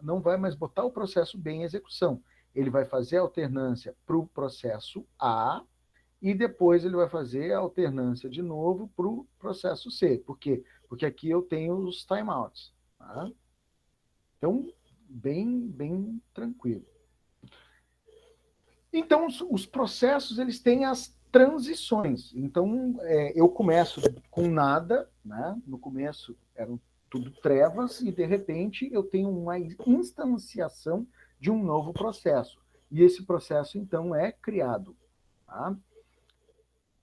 não vai mais botar o processo B em execução. Ele vai fazer a alternância para o processo A e depois ele vai fazer a alternância de novo para o processo C. Por quê? Porque aqui eu tenho os timeouts. Tá? Então, bem tranquilo. Então, os processos eles têm as transições. Então, eu começo com nada, né? No começo eram tudo trevas e de repente eu tenho uma instanciação de um novo processo. E esse processo então é criado. Tá?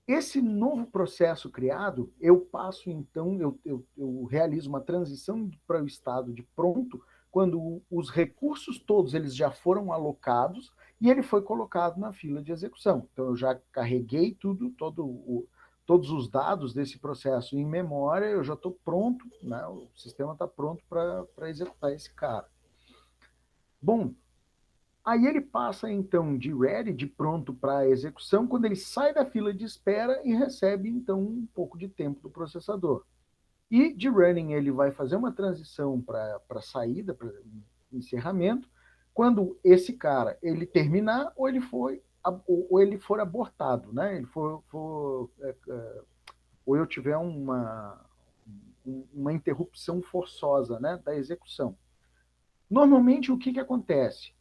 Esse novo processo criado, eu passo então, eu realizo uma transição para o estado de pronto, quando os recursos todos eles já foram alocados e ele foi colocado na fila de execução. Então eu já carreguei todos os dados desse processo em memória, eu já estou pronto, né? O sistema está pronto para executar esse cara. Bom, Aí ele passa, então, de ready, de pronto para execução, quando ele sai da fila de espera e recebe, então, um pouco de tempo do processador. E de running ele vai fazer uma transição para saída, para encerramento, quando esse cara ele terminar ou ele for abortado, né? Ele ou eu tiver uma interrupção forçosa, né, da execução. Normalmente o que acontece?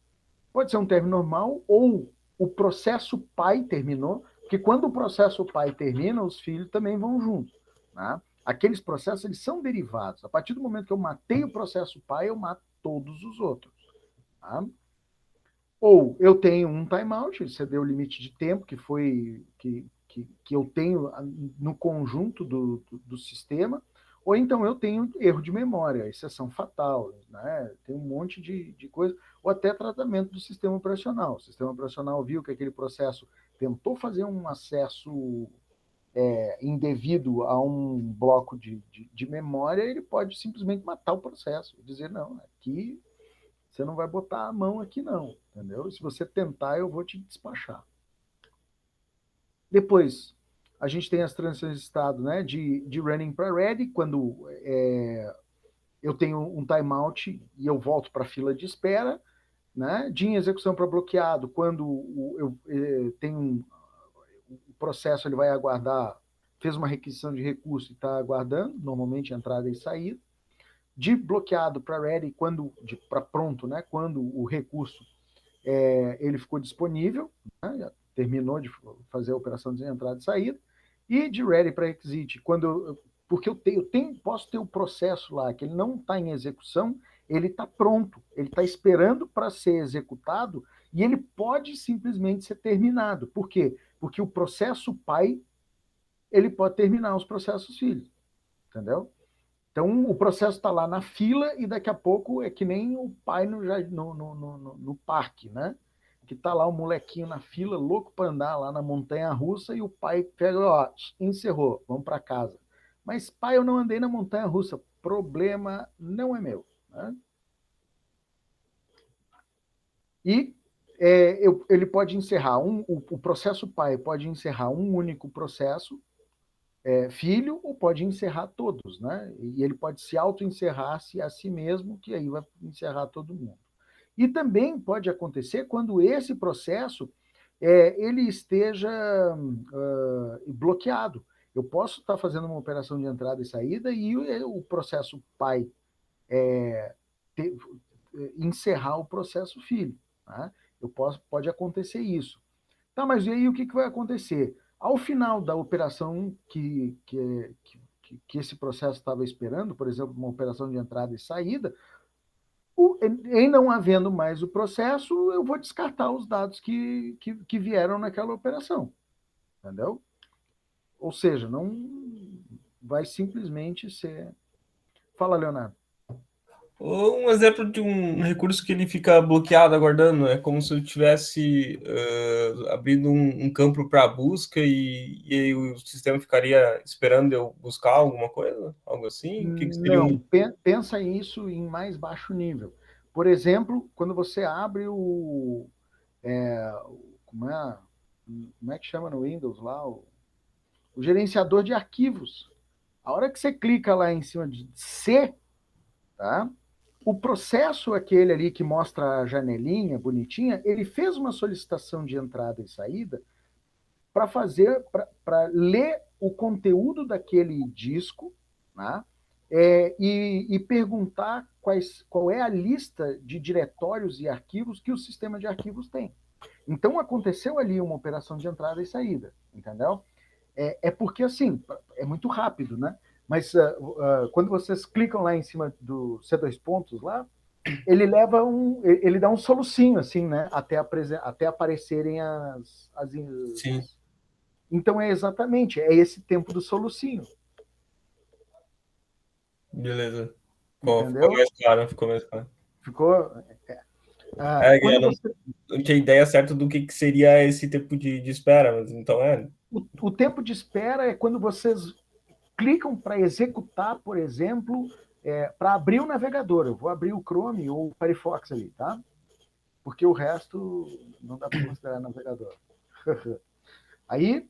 Pode ser um término normal ou o processo pai terminou, porque quando o processo pai termina, os filhos também vão junto. Né? Aqueles processos eles são derivados. A partir do momento que eu matei o processo pai, eu mato todos os outros. Tá? Ou eu tenho um timeout, você deu o limite de tempo que eu tenho no conjunto do sistema, ou então eu tenho erro de memória, exceção fatal, né? Tem um monte de coisa, ou até tratamento do sistema operacional. O sistema operacional viu que aquele processo tentou fazer um acesso indevido a um bloco de memória, ele pode simplesmente matar o processo, dizer, não, aqui você não vai botar a mão aqui não, entendeu? Se você tentar, eu vou te despachar. Depois, a gente tem as transições de estado, né, de running para ready, quando eu tenho um timeout e eu volto para a fila de espera, né, de execução para bloqueado, quando eu tenho o processo, ele vai aguardar, fez uma requisição de recurso e está aguardando, normalmente entrada e saída, de bloqueado para ready, para pronto, né, quando o recurso ele ficou disponível, né, terminou de fazer a operação de entrada e saída, e de ready para exit, porque eu posso ter o processo lá, que ele não está em execução, ele está pronto, ele está esperando para ser executado, e ele pode simplesmente ser terminado. Por quê? Porque o processo pai, ele pode terminar os processos filhos, entendeu? Então, o processo está lá na fila e daqui a pouco é que nem o pai no parque, né? Que está lá o molequinho na fila, louco para andar lá na montanha-russa e o pai pega, ó, encerrou, vamos para casa. Mas, pai, eu não andei na montanha-russa. Problema não é meu. Né? E ele pode encerrar, o processo pai pode encerrar um único processo, filho, ou pode encerrar todos, né? E ele pode se auto-encerrar-se a si mesmo, que aí vai encerrar todo mundo. E também pode acontecer quando esse processo ele esteja bloqueado. Eu posso estar fazendo uma operação de entrada e saída e o processo pai encerrar o processo filho. Tá? Pode acontecer isso. Tá, mas e aí o que vai acontecer? Ao final da operação que esse processo estava esperando, por exemplo, uma operação de entrada e saída, em não havendo mais o processo, eu vou descartar os dados que vieram naquela operação. Entendeu? Ou seja, não vai simplesmente ser... Fala, Leonardo. Ou um exemplo de um recurso que ele fica bloqueado, aguardando, é como se eu estivesse abrindo um campo para busca e aí o sistema ficaria esperando eu buscar alguma coisa? Algo assim? O que seria Não, pensa isso em mais baixo nível. Por exemplo, quando você abre como é que chama no Windows lá? O gerenciador de arquivos. A hora que você clica lá em cima de C, tá? O processo aquele ali que mostra a janelinha bonitinha, ele fez uma solicitação de entrada e saída para ler o conteúdo daquele disco, né? E perguntar qual é a lista de diretórios e arquivos que o sistema de arquivos tem. Então aconteceu ali uma operação de entrada e saída, entendeu? Porque assim, é muito rápido, né? Mas quando vocês clicam lá em cima do C2 pontos lá, ele dá um solucinho assim, né? Até aparecerem Sim. Então é esse tempo do solucinho. Beleza. Entendeu? Ficou mais claro. Ficou. Eu não tinha ideia certa do que seria esse tempo de espera, mas então O tempo de espera é quando vocês clicam para executar, por exemplo, para abrir o navegador. Eu vou abrir o Chrome ou o Firefox ali, tá? porque o resto não dá para considerar navegador. Aí,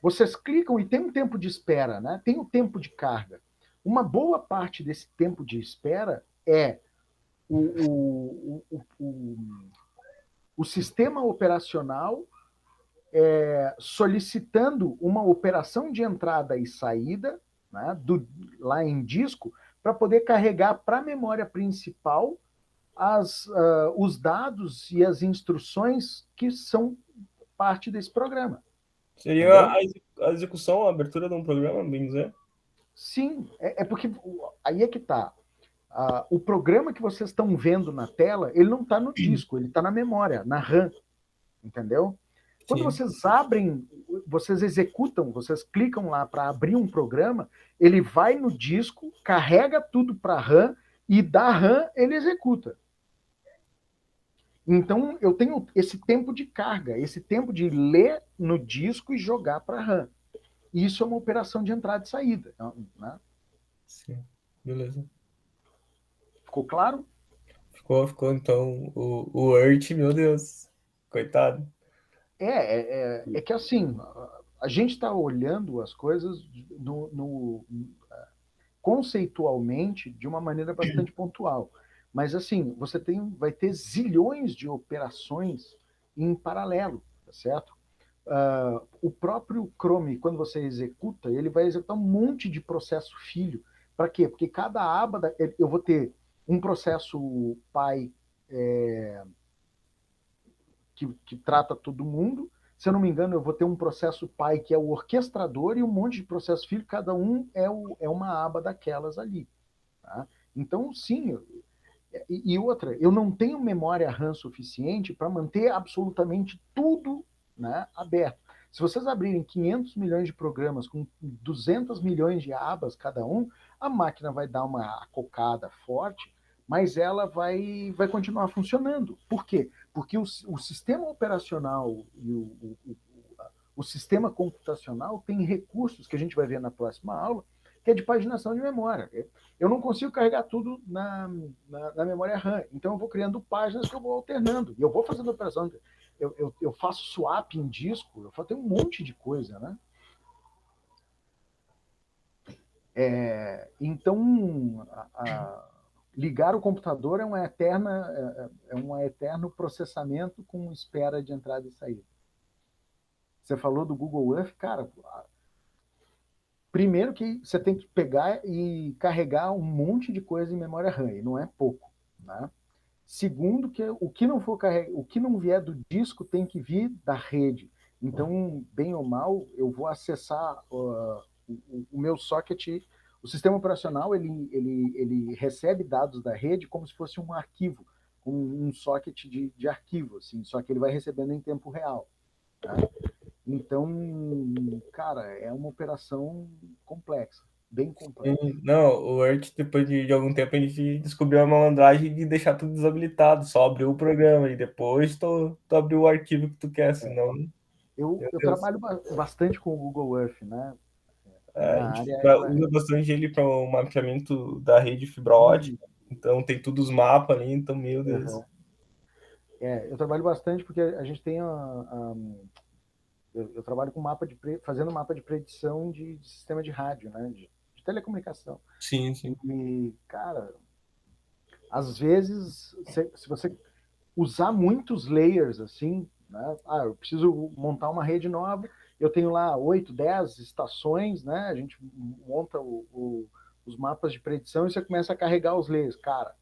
vocês clicam e tem um tempo de espera, né? Tem o tempo de carga. Uma boa parte desse tempo de espera é o sistema operacional solicitando uma operação de entrada e saída, né, lá em disco, para poder carregar para a memória principal os dados e as instruções que são parte desse programa. Seria a execução, a abertura de um programa, bem dizer? Sim, porque aí é que está. O programa que vocês estão vendo na tela, ele não está no disco, ele está na memória, na RAM, entendeu? Quando Sim. vocês abrem, vocês executam, vocês clicam lá para abrir um programa, ele vai no disco, carrega tudo para RAM e da RAM ele executa. Então eu tenho esse tempo de carga, esse tempo de ler no disco e jogar para RAM. Isso é uma operação de entrada e saída, né? Sim, beleza. Ficou claro? Ficou então o Earth, meu Deus, coitado. É que assim, a gente está olhando as coisas conceitualmente de uma maneira bastante pontual. Mas assim, vai ter zilhões de operações em paralelo, tá certo? O próprio Chrome, quando você executa, ele vai executar um monte de processo filho. Para quê? Porque cada aba, eu vou ter um processo pai que trata todo mundo. Se eu não me engano, eu vou ter um processo pai que é o orquestrador e um monte de processo filho, cada um é uma aba daquelas ali. Tá? Então, sim, e outra, eu não tenho memória RAM suficiente para manter absolutamente tudo, né, aberto. Se vocês abrirem 500 milhões de programas com 200 milhões de abas cada um, a máquina vai dar uma acocada forte, mas ela vai continuar funcionando. Por quê? Porque o sistema operacional e o sistema computacional tem recursos que a gente vai ver na próxima aula, que é de paginação de memória. Eu não consigo carregar tudo na memória RAM, então eu vou criando páginas que eu vou alternando, e eu vou fazendo operação. Eu faço swap em disco, eu tenho um monte de coisa, né? Então, ligar o computador é um eterno processamento com espera de entrada e saída. Você falou do Google Earth, cara. Primeiro que você tem que pegar e carregar um monte de coisa em memória RAM, e não é pouco, né? Segundo, que o que não for o que não vier do disco tem que vir da rede. Então, bem ou mal, eu vou acessar o meu socket. O sistema operacional ele recebe dados da rede como se fosse um arquivo, um socket de arquivo, assim, só que ele vai recebendo em tempo real. Tá? Então, cara, é uma operação complexa, bem complexa. Não, o Earth, depois de algum tempo, a gente descobriu a malandragem de deixar tudo desabilitado, só abrir o programa e depois tu abriu o arquivo que tu quer, senão. Eu trabalho bastante com o Google Earth, né? A Minha gente área usa bastante ele para o mapeamento da rede fibra ótica, então tem todos os mapas ali, então, meu Deus. Eu trabalho bastante porque a gente tem eu trabalho com fazendo mapa de predição de sistema de rádio, né? De telecomunicação. Sim, sim. E, cara, às vezes, se você usar muitos layers assim, né? Eu preciso montar uma rede nova, eu tenho lá 8, 10 estações, né? A gente monta os mapas de predição e você começa a carregar os layers. Cara,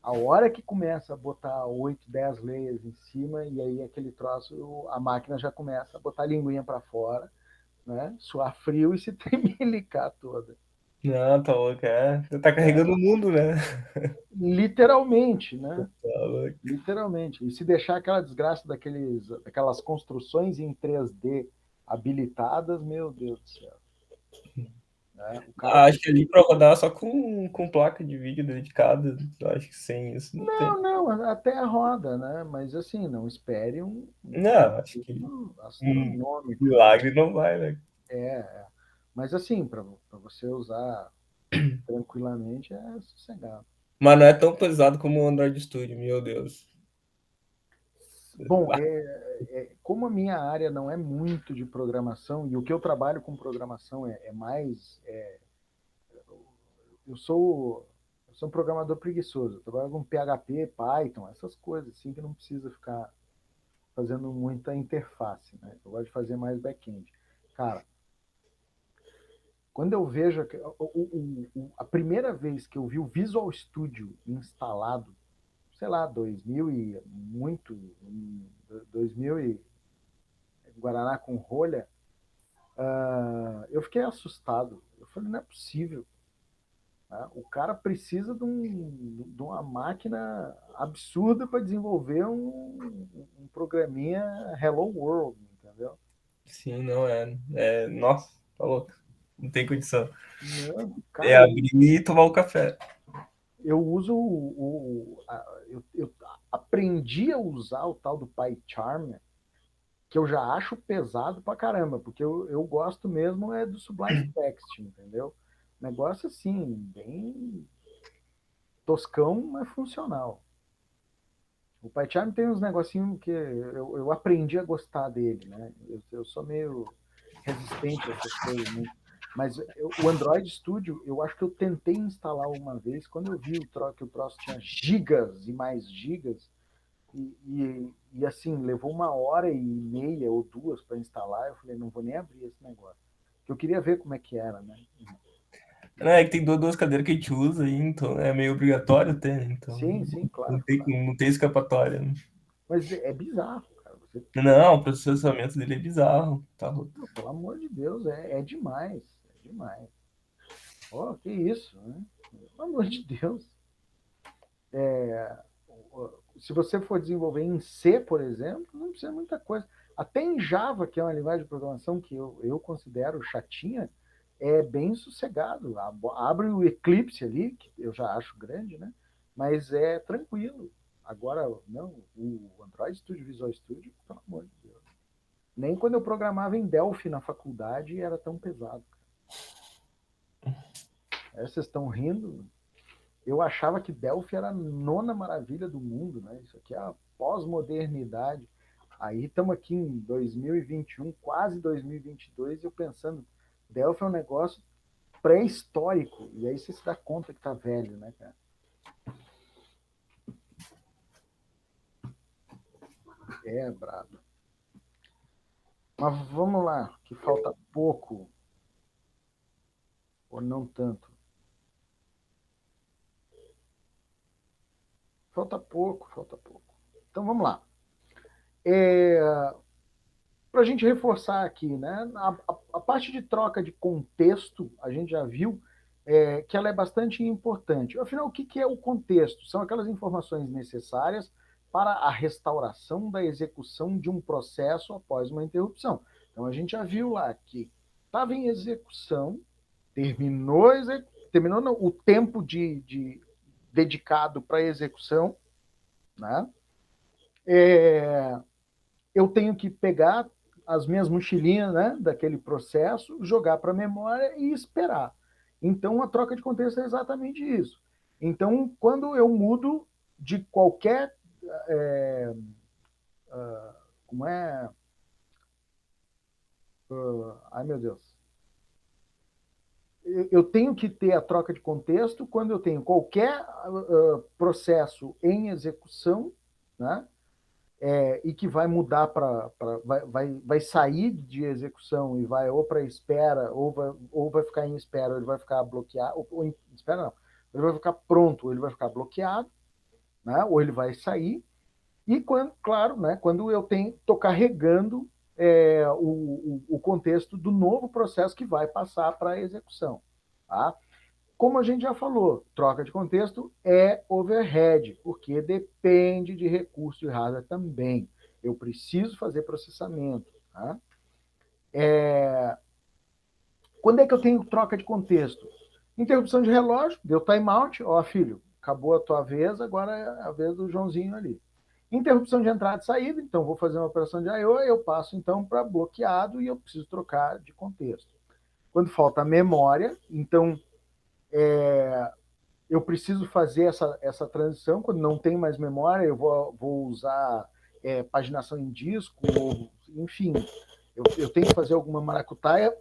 a hora que começa a botar 8, 10 layers em cima, e aí aquele troço, a máquina já começa a botar a linguinha para fora, né? Suar frio e se tremelicar toda. Não, tá louco, tá carregando o mundo, né? Literalmente, né? Tá louco. Literalmente. E se deixar aquela desgraça daquelas construções em 3D habilitadas, meu Deus do céu. Né? Acho que ali para rodar só com placa de vídeo dedicada, acho que sem isso não tem. Não, até roda, né? Mas assim, não espere Não, acho que astronômico. milagre não vai, né? Mas assim, para você usar tranquilamente é sossegado. Mas não é tão pesado como o Android Studio, meu Deus. Bom, como a minha área não é muito de programação, e o que eu trabalho com programação é mais. Eu sou um programador preguiçoso. Eu trabalho com PHP, Python, essas coisas assim que não precisa ficar fazendo muita interface, né? Eu gosto de fazer mais back-end. Cara, quando eu vejo a primeira vez que eu vi o Visual Studio instalado, sei lá, 2000 e muito, 2000 e Guaraná com rolha, eu fiquei assustado. Eu falei, não é possível. Tá? O cara precisa de uma máquina absurda para desenvolver um programinha Hello World, entendeu? Sim, não é. Nossa, tá louco. Não tem condição. Não, É cara, abrir e tomar um café. eu uso eu aprendi a usar o tal do PyCharm, que eu já acho pesado pra caramba, porque eu gosto mesmo é do Sublime Text, entendeu? Negócio assim, bem toscão, mas funcional. O PyCharm tem uns negocinhos que eu aprendi a gostar dele, né? Eu sou meio resistente a essas coisas, né? Mas o Android Studio, eu acho que eu tentei instalar uma vez, quando eu vi que o troço tinha gigas e mais gigas, e assim, levou 1h30 ou 2 para instalar, eu falei, não vou nem abrir esse negócio. Porque eu queria ver como é que era, né? É que tem duas cadeiras que a gente usa, aí, então é meio obrigatório ter, né? Então Sim, sim, claro, claro. não tem escapatória. Né? Mas é bizarro, cara. Não, o processamento dele é bizarro. Tá louco. Pô, pelo amor de Deus, é demais. É demais. Oh, que isso, né? Pelo amor de Deus. Se você for desenvolver em C, por exemplo, não precisa muita coisa. Até em Java, que é uma linguagem de programação que eu considero chatinha, é bem sossegado. Abre o Eclipse ali, que eu já acho grande, né? Mas é tranquilo. Agora, não, o Android Studio, Visual Studio, pelo amor de Deus. Nem quando eu programava em Delphi na faculdade era tão pesado. Vocês estão rindo? Eu achava que Delphi era a nona maravilha do mundo, né? Isso aqui é a pós-modernidade. Aí estamos aqui em 2021, quase 2022, e eu pensando, Delphi é um negócio pré-histórico. E aí você se dá conta que tá velho, né, cara? É brabo. Mas vamos lá, que falta pouco. Ou não tanto. Falta pouco, falta pouco. Então vamos lá. Para a gente reforçar aqui, né? A parte de troca de contexto, a gente já viu que ela é bastante importante. Afinal, o que é o contexto? São aquelas informações necessárias para a restauração da execução de um processo após uma interrupção. Então, a gente já viu lá que estava em execução, terminou o tempo dedicado para a execução, né? Eu tenho que pegar as minhas mochilinhas, né, daquele processo, jogar para a memória e esperar. Então, a troca de contexto é exatamente isso. Então, quando eu mudo de qualquer. Como é. Ai, meu Deus. Eu tenho que ter a troca de contexto quando eu tenho qualquer processo em execução, né? E que vai mudar vai sair de execução e vai ou para espera, ou vai ficar em espera, ou ele vai ficar bloqueado, ou em espera não, ele vai ficar pronto, ou ele vai ficar bloqueado, né? Ou ele vai sair. E quando, claro, né, quando eu estou carregando o contexto do novo processo que vai passar para a execução. Tá? Como a gente já falou, troca de contexto é overhead, porque depende de recurso de hardware também. Eu preciso fazer processamento. Tá? Quando é que eu tenho troca de contexto? Interrupção de relógio, deu timeout, ó filho, acabou a tua vez, agora é a vez do Joãozinho ali. Interrupção de entrada e saída, então vou fazer uma operação de I/O, eu passo então para bloqueado e eu preciso trocar de contexto. Quando falta memória, então eu preciso fazer essa transição, quando não tem mais memória, eu vou usar paginação em disco, ou, enfim, eu tenho que fazer alguma maracutaia.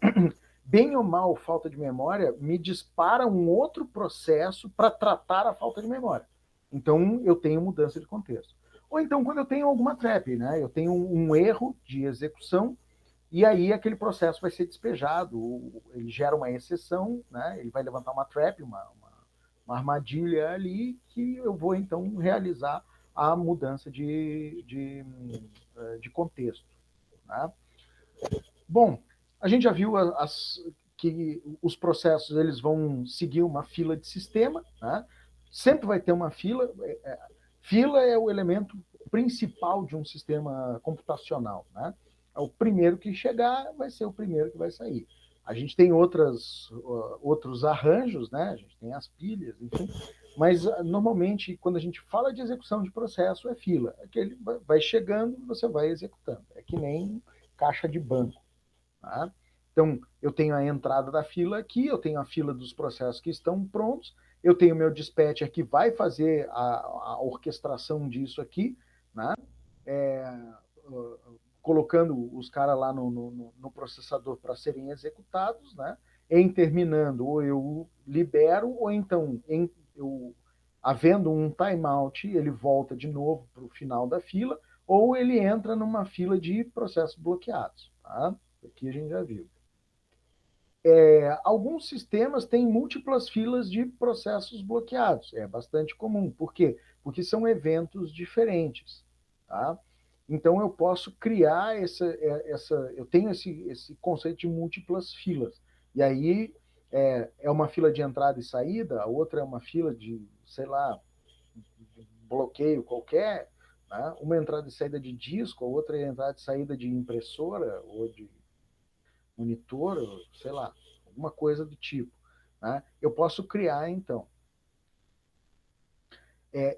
Bem ou mal, falta de memória me dispara um outro processo para tratar a falta de memória. Então, eu tenho mudança de contexto. Ou então, quando eu tenho alguma trap, né? Eu tenho um erro de execução, e aí aquele processo vai ser despejado, ele gera uma exceção, né? Ele vai levantar uma trap, uma armadilha ali, que eu vou, então, realizar a mudança de contexto. Né? Bom, a gente já viu que os processos eles vão seguir uma fila de sistema, né? Sempre vai ter uma fila. Fila é o elemento principal de um sistema computacional, né? O primeiro que chegar vai ser o primeiro que vai sair. A gente tem outros arranjos, né? A gente tem as pilhas, enfim. Mas, normalmente, quando a gente fala de execução de processo, é fila. Aquele vai chegando, você vai executando. É que nem caixa de banco. Tá? Então, eu tenho a entrada da fila aqui, eu tenho a fila dos processos que estão prontos, eu tenho meu dispatcher que vai fazer a orquestração disso aqui, né? Colocando os caras lá no processador para serem executados, né? Em terminando, ou eu libero, ou então, havendo um timeout, ele volta de novo para o final da fila, ou ele entra numa fila de processos bloqueados. Tá? Aqui a gente já viu. Alguns sistemas têm múltiplas filas de processos bloqueados. É bastante comum. Por quê? Porque são eventos diferentes. Tá? Então, eu posso criar eu tenho esse conceito de múltiplas filas. E aí, é uma fila de entrada e saída, a outra é uma fila de, sei lá, bloqueio qualquer, né? Uma entrada e saída de disco, a outra é entrada e saída de impressora ou de monitor, sei lá, alguma coisa do tipo. Né? Eu posso criar, então.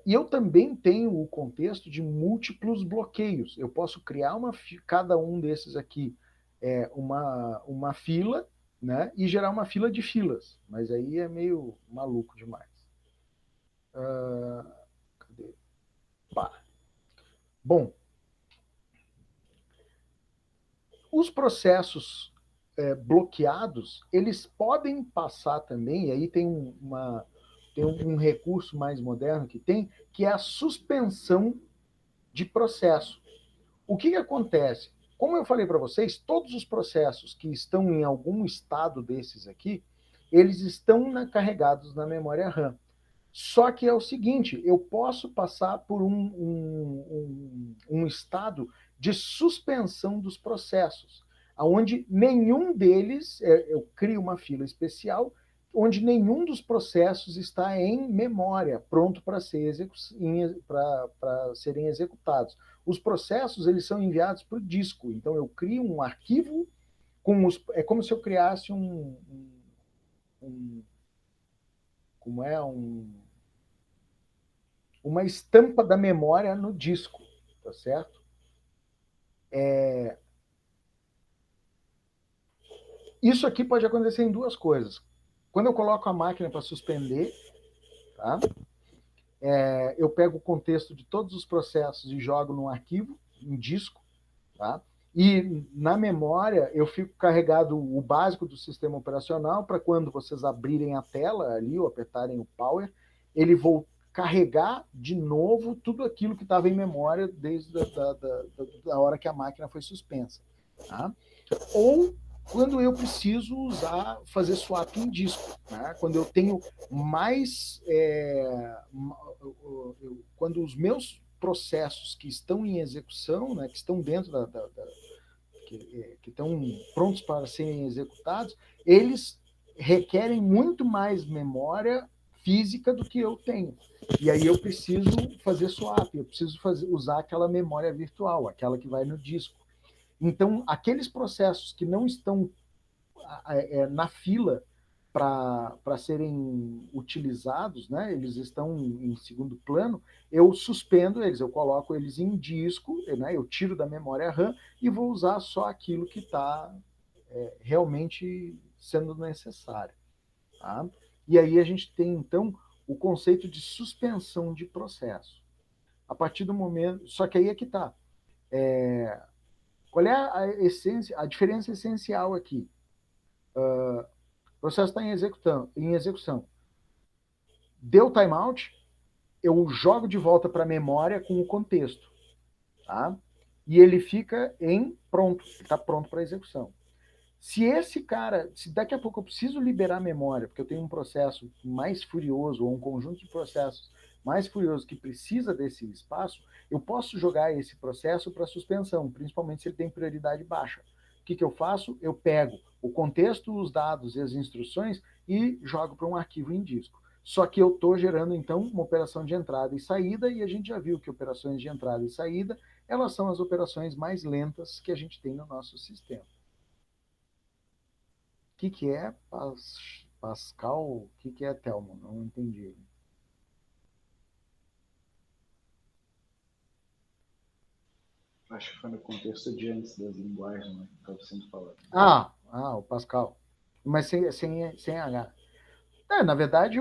E eu também tenho o contexto de múltiplos bloqueios. Eu posso criar cada um desses aqui uma fila, né? E gerar uma fila de filas. Mas aí é meio maluco demais. Cadê? Pá. Bom, os processos bloqueados, eles podem passar também, e aí tem um recurso mais moderno que é a suspensão de processo. O que acontece? Como eu falei para vocês, todos os processos que estão em algum estado desses aqui, eles estão carregados na memória RAM. Só que é o seguinte, eu posso passar por um estado de suspensão dos processos, onde nenhum deles, eu crio uma fila especial, onde nenhum dos processos está em memória, pronto para serem executados. Os processos eles são enviados para o disco, então eu crio um arquivo, é como se eu criasse uma estampa da memória no disco, tá certo? Isso aqui pode acontecer em duas coisas. Quando eu coloco a máquina para suspender, tá? Eu pego o contexto de todos os processos e jogo num arquivo, em disco, tá? E na memória eu fico carregado o básico do sistema operacional para quando vocês abrirem a tela ali ou apertarem o power, ele vou carregar de novo tudo aquilo que estava em memória desde a hora que a máquina foi suspensa. Tá? Ou quando eu preciso fazer swap em disco, né? Quando eu tenho mais, quando os meus processos que estão em execução, né, que estão dentro que estão prontos para serem executados, eles requerem muito mais memória física do que eu tenho. E aí eu preciso fazer swap, eu preciso usar aquela memória virtual, aquela que vai no disco. Então, aqueles processos que não estão na fila para serem utilizados, né? Eles estão em segundo plano, eu suspendo eles, eu coloco eles em disco, né? Eu tiro da memória RAM e vou usar só aquilo que está realmente sendo necessário. Tá? E aí a gente tem, então, o conceito de suspensão de processo. A partir do momento... Só que aí é que está. Qual é a essência, a diferença essencial aqui? O processo está em execução. Deu timeout, eu jogo de volta para a memória com o contexto. Tá? E ele fica pronto, está pronto para execução. Se daqui a pouco eu preciso liberar a memória, porque eu tenho um processo mais furioso, ou um conjunto de processos mais furioso que precisa desse espaço, eu posso jogar esse processo para suspensão, principalmente se ele tem prioridade baixa. O que eu faço? Eu pego o contexto, os dados e as instruções e jogo para um arquivo em disco. Só que eu estou gerando, então, uma operação de entrada e saída, e a gente já viu que operações de entrada e saída, elas são as operações mais lentas que a gente tem no nosso sistema. O que é Pascal? O que é Telmo? Não entendi. Acho que foi no contexto de antes das linguagens, né, que estava sendo falado. O Pascal. Mas sem H. Na verdade,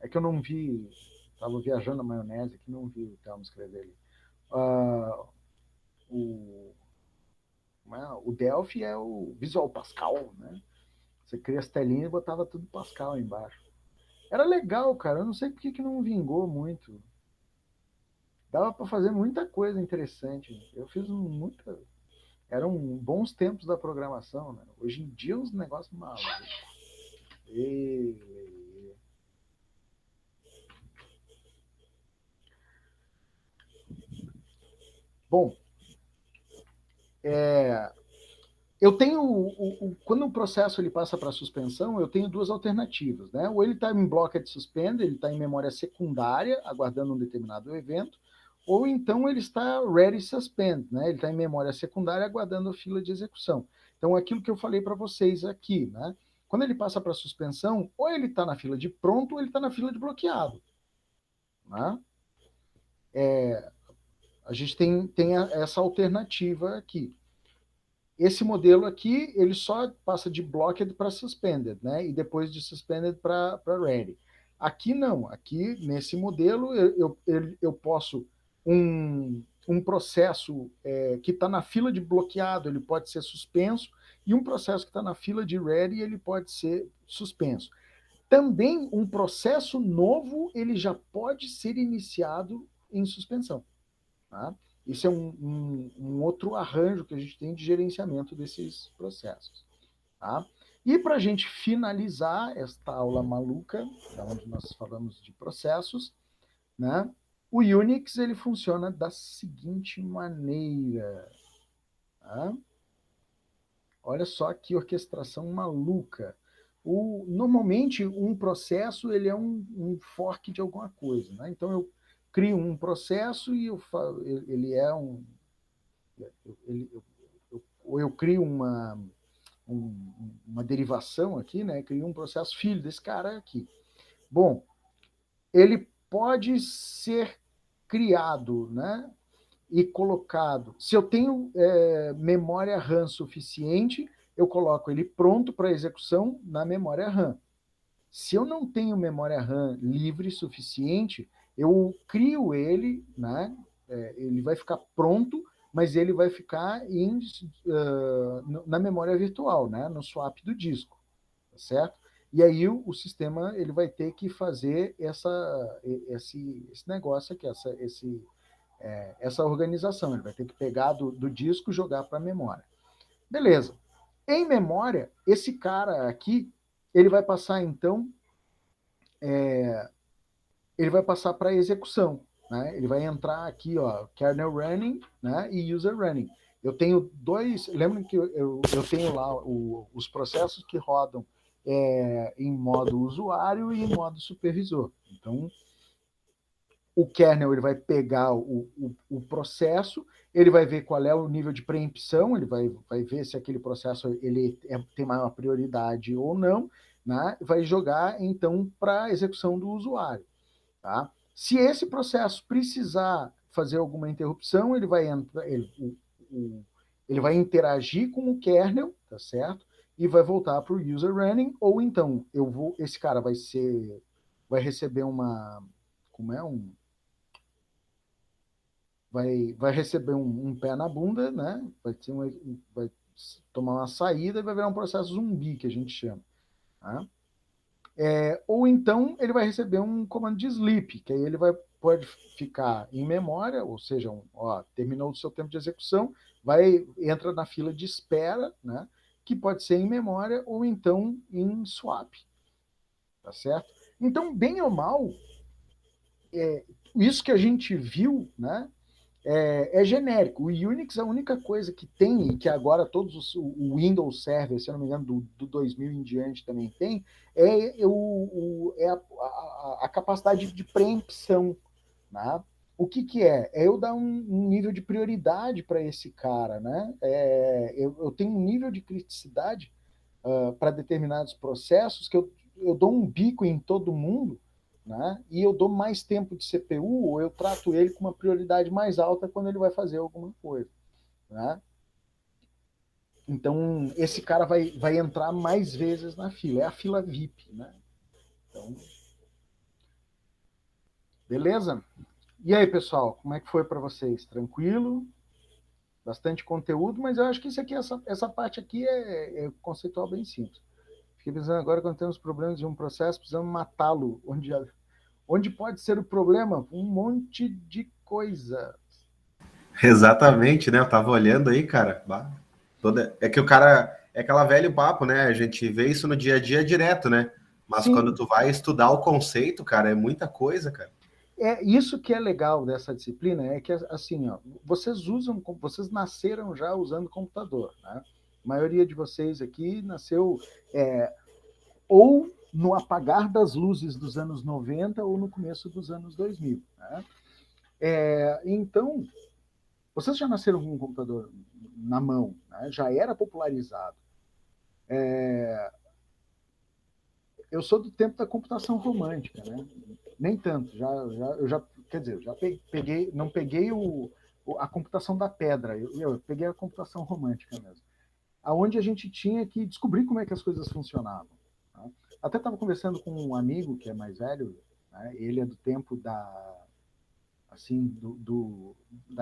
é que eu não vi... Estava viajando na maionese aqui, não vi o Telmo escrever ali. O Delphi é o Visual Pascal, né? Você cria as telinhas e botava tudo Pascal embaixo. Era legal, cara. Eu não sei por que não vingou muito. Dava para fazer muita coisa interessante. Eu fiz muita... Eram bons tempos da programação, né? Hoje em dia, uns negócios malucos. Bom, eu tenho... quando o processo ele passa para suspensão, eu tenho duas alternativas, né? Ou ele está em blocked suspend, ele está em memória secundária, aguardando um determinado evento, ou então ele está ready suspend, né? Ele está em memória secundária, aguardando a fila de execução. Então, aquilo que eu falei para vocês aqui, né? Quando ele passa para suspensão, ou ele está na fila de pronto, ou ele está na fila de bloqueado. Né? A gente tem essa alternativa aqui. Esse modelo aqui, ele só passa de blocked para suspended, né? E depois de suspended para ready. Aqui não. Aqui, nesse modelo, eu posso... Um processo que está na fila de bloqueado, ele pode ser suspenso, e um processo que está na fila de ready, ele pode ser suspenso. Também um processo novo, ele já pode ser iniciado em suspensão. Tá? Isso é um outro arranjo que a gente tem de gerenciamento desses processos. Tá? E para a gente finalizar esta aula maluca, onde nós falamos de processos, né? O Unix ele funciona da seguinte maneira. Tá? Olha só que orquestração maluca. Normalmente, um processo ele é um fork de alguma coisa. Né? Então, eu crio um processo e ele é um... eu crio uma derivação aqui, né? Crio um processo filho desse cara aqui. Bom, ele pode ser criado, né, e colocado. Se eu tenho memória RAM suficiente, eu coloco ele pronto para execução na memória RAM. Se eu não tenho memória RAM livre suficiente, eu crio ele, né, ele vai ficar pronto, mas ele vai ficar na memória virtual, né, no swap do disco, tá certo? E aí o sistema ele vai ter que fazer esse negócio aqui, essa organização. Ele vai ter que pegar do disco e jogar para a memória. Beleza. Em memória, esse cara aqui, ele vai passar, então, ele vai passar para execução. Né? Ele vai entrar aqui, ó, kernel running, né, e user running. Eu tenho dois... Lembram que eu tenho lá os processos que rodam em modo usuário e em modo supervisor. Então, o kernel ele vai pegar o processo, ele vai ver qual é o nível de preempção, ele vai ver se aquele processo ele tem maior prioridade ou não, né? Vai jogar, então, para a execução do usuário. Tá? Se esse processo precisar fazer alguma interrupção, ele vai interagir com o kernel, tá certo? E vai voltar para o user running, ou então esse cara vai ser vai receber vai receber um pé na bunda, né? Vai tomar uma saída e vai virar um processo zumbi, que a gente chama. Tá? Ou então ele vai receber um comando de sleep, que aí ele pode ficar em memória, ou seja, terminou o seu tempo de execução, entra na fila de espera, né? Que pode ser em memória ou então em swap. Tá certo? Então, bem ou mal, isso que a gente viu, né? É genérico. O Unix, a única coisa que tem, e que agora o Windows Server, se eu não me engano, do 2000 em diante também tem, é a capacidade de preempção. Né? O que é? É eu dar um nível de prioridade para esse cara. Né? Eu tenho um nível de criticidade para determinados processos que eu dou um bico em todo mundo, né? E eu dou mais tempo de CPU, ou eu trato ele com uma prioridade mais alta quando ele vai fazer alguma coisa. Né? Então, esse cara vai entrar mais vezes na fila. É a fila VIP. Né? Então, beleza? E aí, pessoal, como é que foi para vocês? Tranquilo? Bastante conteúdo, mas eu acho que essa parte aqui é conceitual bem simples. Fiquei pensando agora, quando temos problemas de um processo, precisamos matá-lo. Onde pode ser o problema? Um monte de coisa. Exatamente, né? Eu tava olhando aí, cara. É que o cara... É aquela velho papo, né? A gente vê isso no dia a dia direto, né? Mas Sim. Quando tu vai estudar o conceito, cara, é muita coisa, cara. Isso que é legal dessa disciplina, é que, assim, vocês nasceram já usando computador, né? A maioria de vocês aqui nasceu ou no apagar das luzes dos anos 90 ou no começo dos anos 2000. Né? Então, vocês já nasceram com um computador na mão, né? Já era popularizado. Eu sou do tempo da computação romântica, né? Nem tanto, quer dizer, eu já peguei, não peguei a computação da pedra, eu peguei a computação romântica mesmo, aonde a gente tinha que descobrir como é que as coisas funcionavam. Tá? Até estava conversando com um amigo que é mais velho, né? Ele é do tempo da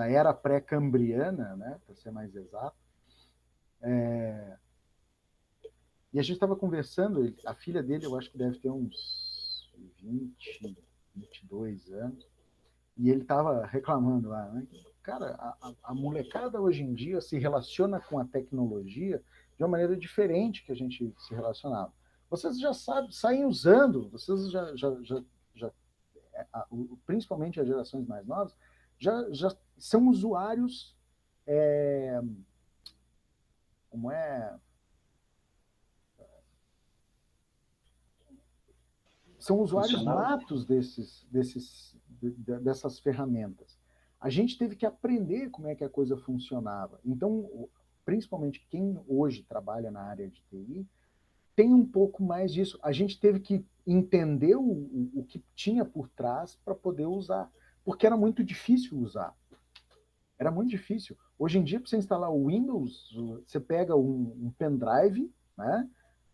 era pré-cambriana, né? Para ser mais exato. E a gente estava conversando, a filha dele, eu acho que deve ter uns 20, 22 anos, e ele estava reclamando lá, né? Cara, a molecada hoje em dia se relaciona com a tecnologia de uma maneira diferente que a gente se relacionava. Vocês já saem usando, vocês principalmente as gerações mais novas, já são usuários, como é... São usuários natos dessas ferramentas. A gente teve que aprender como é que a coisa funcionava. Então, principalmente quem hoje trabalha na área de TI, tem um pouco mais disso. A gente teve que entender o que tinha por trás para poder usar, porque era muito difícil usar. Era muito difícil. Hoje em dia, para você instalar o Windows, você pega um pendrive, né?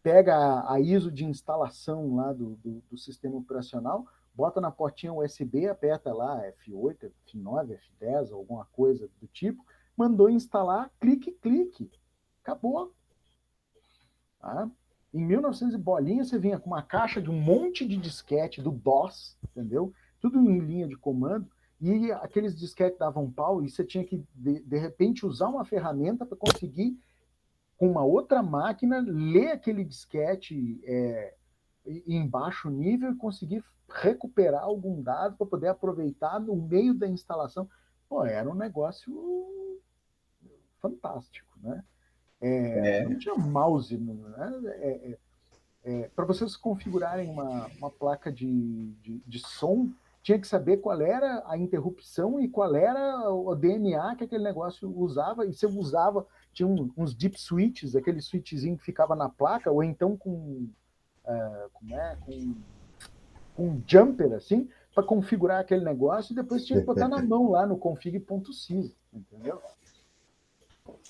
Pega a ISO de instalação lá do sistema operacional, bota na portinha USB, aperta lá F8, F9, F10, alguma coisa do tipo, mandou instalar, clique, acabou. Tá? Em 1900 e bolinha, você vinha com uma caixa de um monte de disquete do DOS, entendeu? Tudo em linha de comando, e aqueles disquetes davam pau, e você tinha que, de repente, usar uma ferramenta para conseguir, com uma outra máquina, ler aquele disquete em baixo nível e conseguir recuperar algum dado para poder aproveitar no meio da instalação. Pô, era um negócio fantástico, né? Não tinha mouse, né? Para vocês configurarem uma placa de som, tinha que saber qual era a interrupção e qual era o DNA que aquele negócio usava, e você usava, tinha uns deep switches, aquele switchzinho que ficava na placa, ou então com um jumper, assim, para configurar aquele negócio, e depois tinha que botar na mão lá no config.sys, entendeu?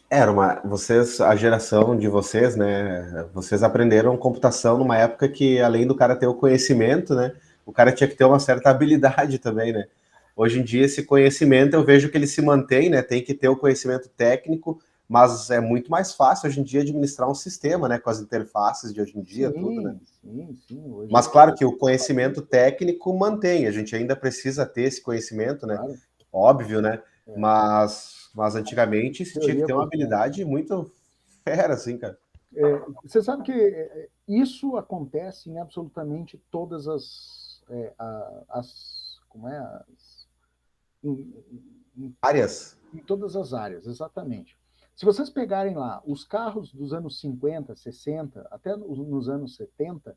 A geração de vocês, né? Vocês aprenderam computação numa época que, além do cara ter o conhecimento, né? o cara tinha que ter uma certa habilidade também, né? Hoje em dia, esse conhecimento, eu vejo que ele se mantém, né? Tem que ter o conhecimento técnico, mas é muito mais fácil hoje em dia administrar um sistema, né? Com as interfaces de hoje em dia, tudo, né? Sim. Hoje Mas claro que o conhecimento técnico mantém, a gente ainda precisa ter esse conhecimento, né? Claro. Óbvio, né? Mas antigamente se tinha que Teoria ter uma qualquer. habilidade muito fera, assim, cara. Você sabe que isso acontece em absolutamente todas como é? Áreas. Em todas as áreas, exatamente. Se vocês pegarem lá os carros dos anos 50, 60, até nos anos 70,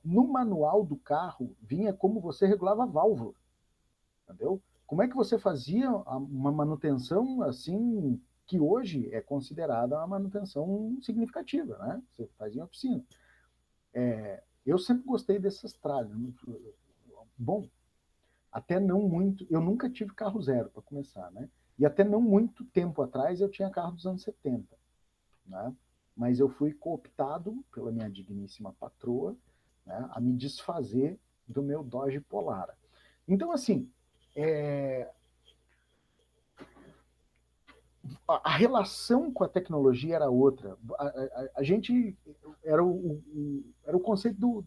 no manual do carro vinha como você regulava a válvula, entendeu? Como é que você fazia uma manutenção assim que hoje é considerada uma manutenção significativa, né? Você faz em oficina. Eu sempre gostei dessas tralhas. Bom, até não muito. Eu nunca tive carro zero, para começar, né? E até não muito tempo atrás eu tinha carro dos anos 70, né? Mas eu fui cooptado pela minha digníssima patroa, né, a me desfazer do meu Dodge Polara. Então, assim, a relação com a tecnologia era outra. A gente era o conceito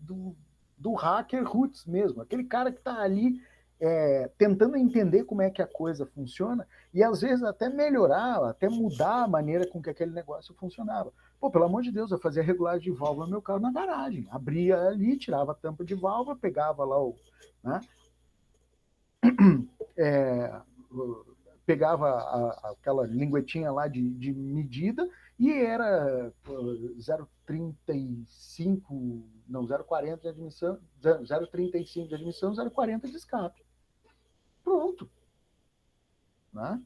do hacker roots mesmo, aquele cara que está ali tentando entender como é que a coisa funciona e às vezes até melhorar, até mudar a maneira com que aquele negócio funcionava. Pô, pelo amor de Deus, eu fazia regulagem de válvula no meu carro na garagem, abria ali, tirava a tampa de válvula, pegava lá né, pegava aquela linguetinha lá de medida e era 0,35, não, 0,40 de admissão, 0,35 de admissão, 0,40 de escape. Pronto. Né?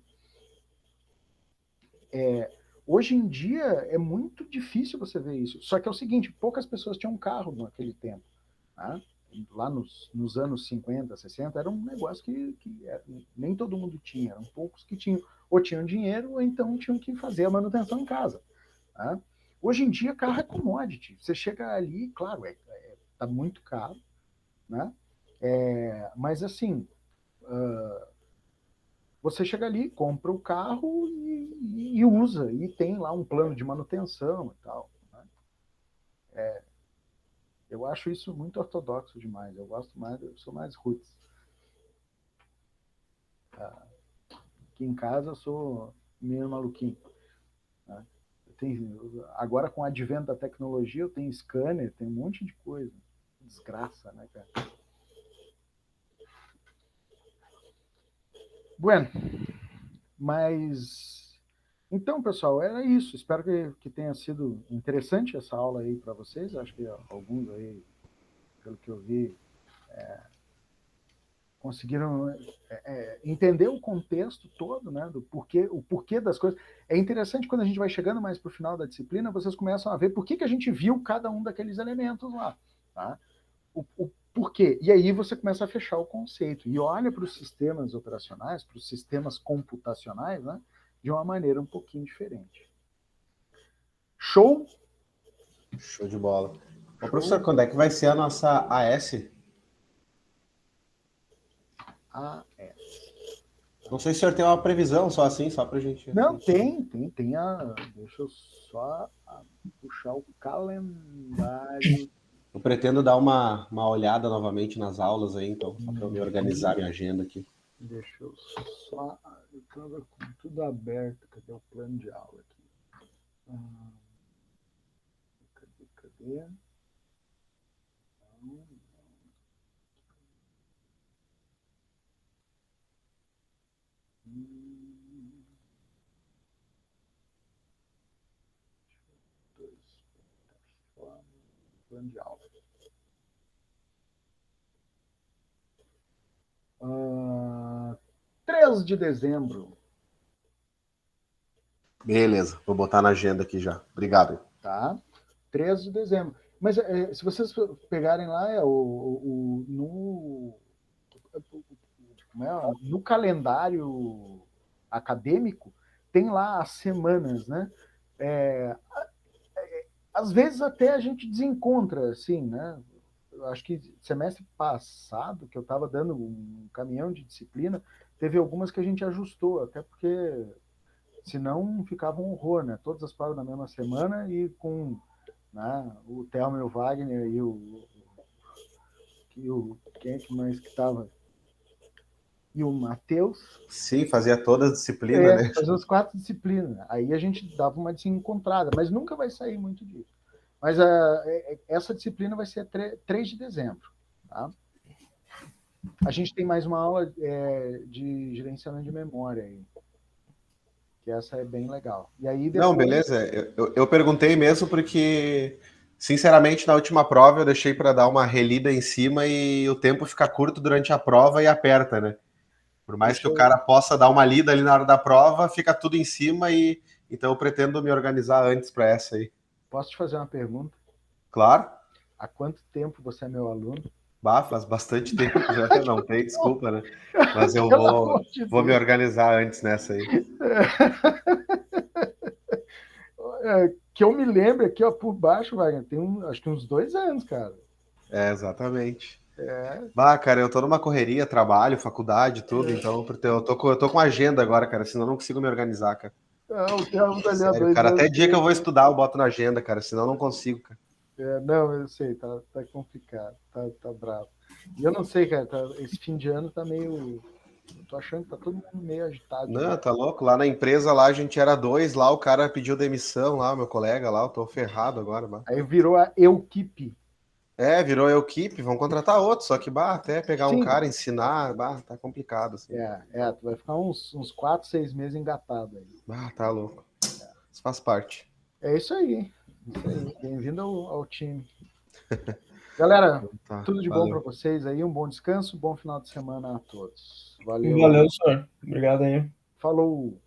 Hoje em dia é muito difícil você ver isso. Só que é o seguinte, poucas pessoas tinham carro naquele tempo. Né? Lá nos anos 50, 60, era um negócio que nem todo mundo tinha, eram poucos que tinham, ou tinham dinheiro, ou então tinham que fazer a manutenção em casa. Né? Hoje em dia, carro é commodity. Você chega ali, claro, tá muito caro, né? Mas assim, você chega ali, compra o carro e usa, e tem lá um plano de manutenção e tal. Né? Eu acho isso muito ortodoxo demais. Eu gosto mais, eu sou mais roots. Aqui em casa eu sou meio maluquinho. Né? Agora, com o advento da tecnologia, eu tenho scanner, tem um monte de coisa. Desgraça, né, cara? Bueno, mas... Então, pessoal, era isso. Espero que tenha sido interessante essa aula aí para vocês. Acho que alguns aí, pelo que eu vi, conseguiram entender o contexto todo, né, o porquê das coisas. É interessante quando a gente vai chegando mais para o final da disciplina, vocês começam a ver por que a gente viu cada um daqueles elementos lá. Tá? O porquê. E aí você começa a fechar o conceito. E olha para os sistemas operacionais, para os sistemas computacionais, né, de uma maneira um pouquinho diferente. Show? Show de bola. Ô, professor, quando é que vai ser a nossa AS? AS. Não sei se o senhor tem uma previsão só assim, só pra gente... Não, tem deixa eu só puxar o calendário. Eu pretendo dar uma olhada novamente nas aulas aí, então, só para eu me organizar minha agenda aqui. Deixa eu só... Eu estava com tudo aberto. Cadê o plano de aula aqui? Cadê? Plano de aula. 3 de dezembro. Beleza, vou botar na agenda aqui já. Obrigado. Tá? 3 de dezembro. Mas se vocês pegarem lá, no calendário acadêmico, tem lá as semanas, né? Às vezes até a gente desencontra, assim, né? acho que semestre passado, que eu estava dando um caminhão de disciplina, teve algumas que a gente ajustou, até porque senão ficava um horror, né? Todas as provas na mesma semana e com, né, o Thelma e o Wagner e quem é que mais que estava? E o Matheus. Sim, fazia toda a disciplina, né? Fazer as 4 disciplinas. Aí a gente dava uma desencontrada, mas nunca vai sair muito disso. Mas essa disciplina vai ser 3 de dezembro. Tá? A gente tem mais uma aula de gerenciamento de memória aí. Que essa é bem legal. E aí depois... Não, beleza. Eu perguntei mesmo porque, sinceramente, na última prova eu deixei para dar uma relida em cima e o tempo fica curto durante a prova e aperta, né? Por mais que o cara possa dar uma lida ali na hora da prova, fica tudo em cima e então eu pretendo me organizar antes para essa aí. Posso te fazer uma pergunta? Claro. Há quanto tempo você é meu aluno? Bah, faz bastante tempo já, não tem desculpa, né? Mas eu Pelo amor de vou me Deus. organizar antes nessa aí. Que eu me lembro aqui, ó, por baixo, Wagner, tem acho que uns 2 anos, cara. É, exatamente. Bah, cara, eu tô numa correria, trabalho, faculdade, tudo, então eu tô com agenda agora, cara, senão eu não consigo me organizar, cara. O Thelma tá ali há Sério, 2 cara, anos. até dia que eu vou estudar eu boto na agenda, cara, senão eu não consigo, cara. Não, eu sei, tá complicado, tá bravo. E eu não sei, cara, esse fim de ano tá meio... Eu tô achando que tá todo mundo meio agitado. Não, tá louco? Lá na empresa, lá a gente era 2, lá o cara pediu demissão, lá, meu colega lá, eu tô ferrado agora, bah. Aí virou a Equipe. Virou a equipe, vão contratar outro, só que, bah, até pegar um Sim. cara, ensinar, bah, tá complicado, assim. Tu vai ficar uns 4, 6 meses engatado aí. Ah, tá louco. Isso faz parte. É isso aí. Bem-vindo ao time. Galera, Tá, tudo de valeu. bom para vocês aí, um bom descanso, bom final de semana a todos. Valeu. Valeu, senhor. Obrigado aí. Falou.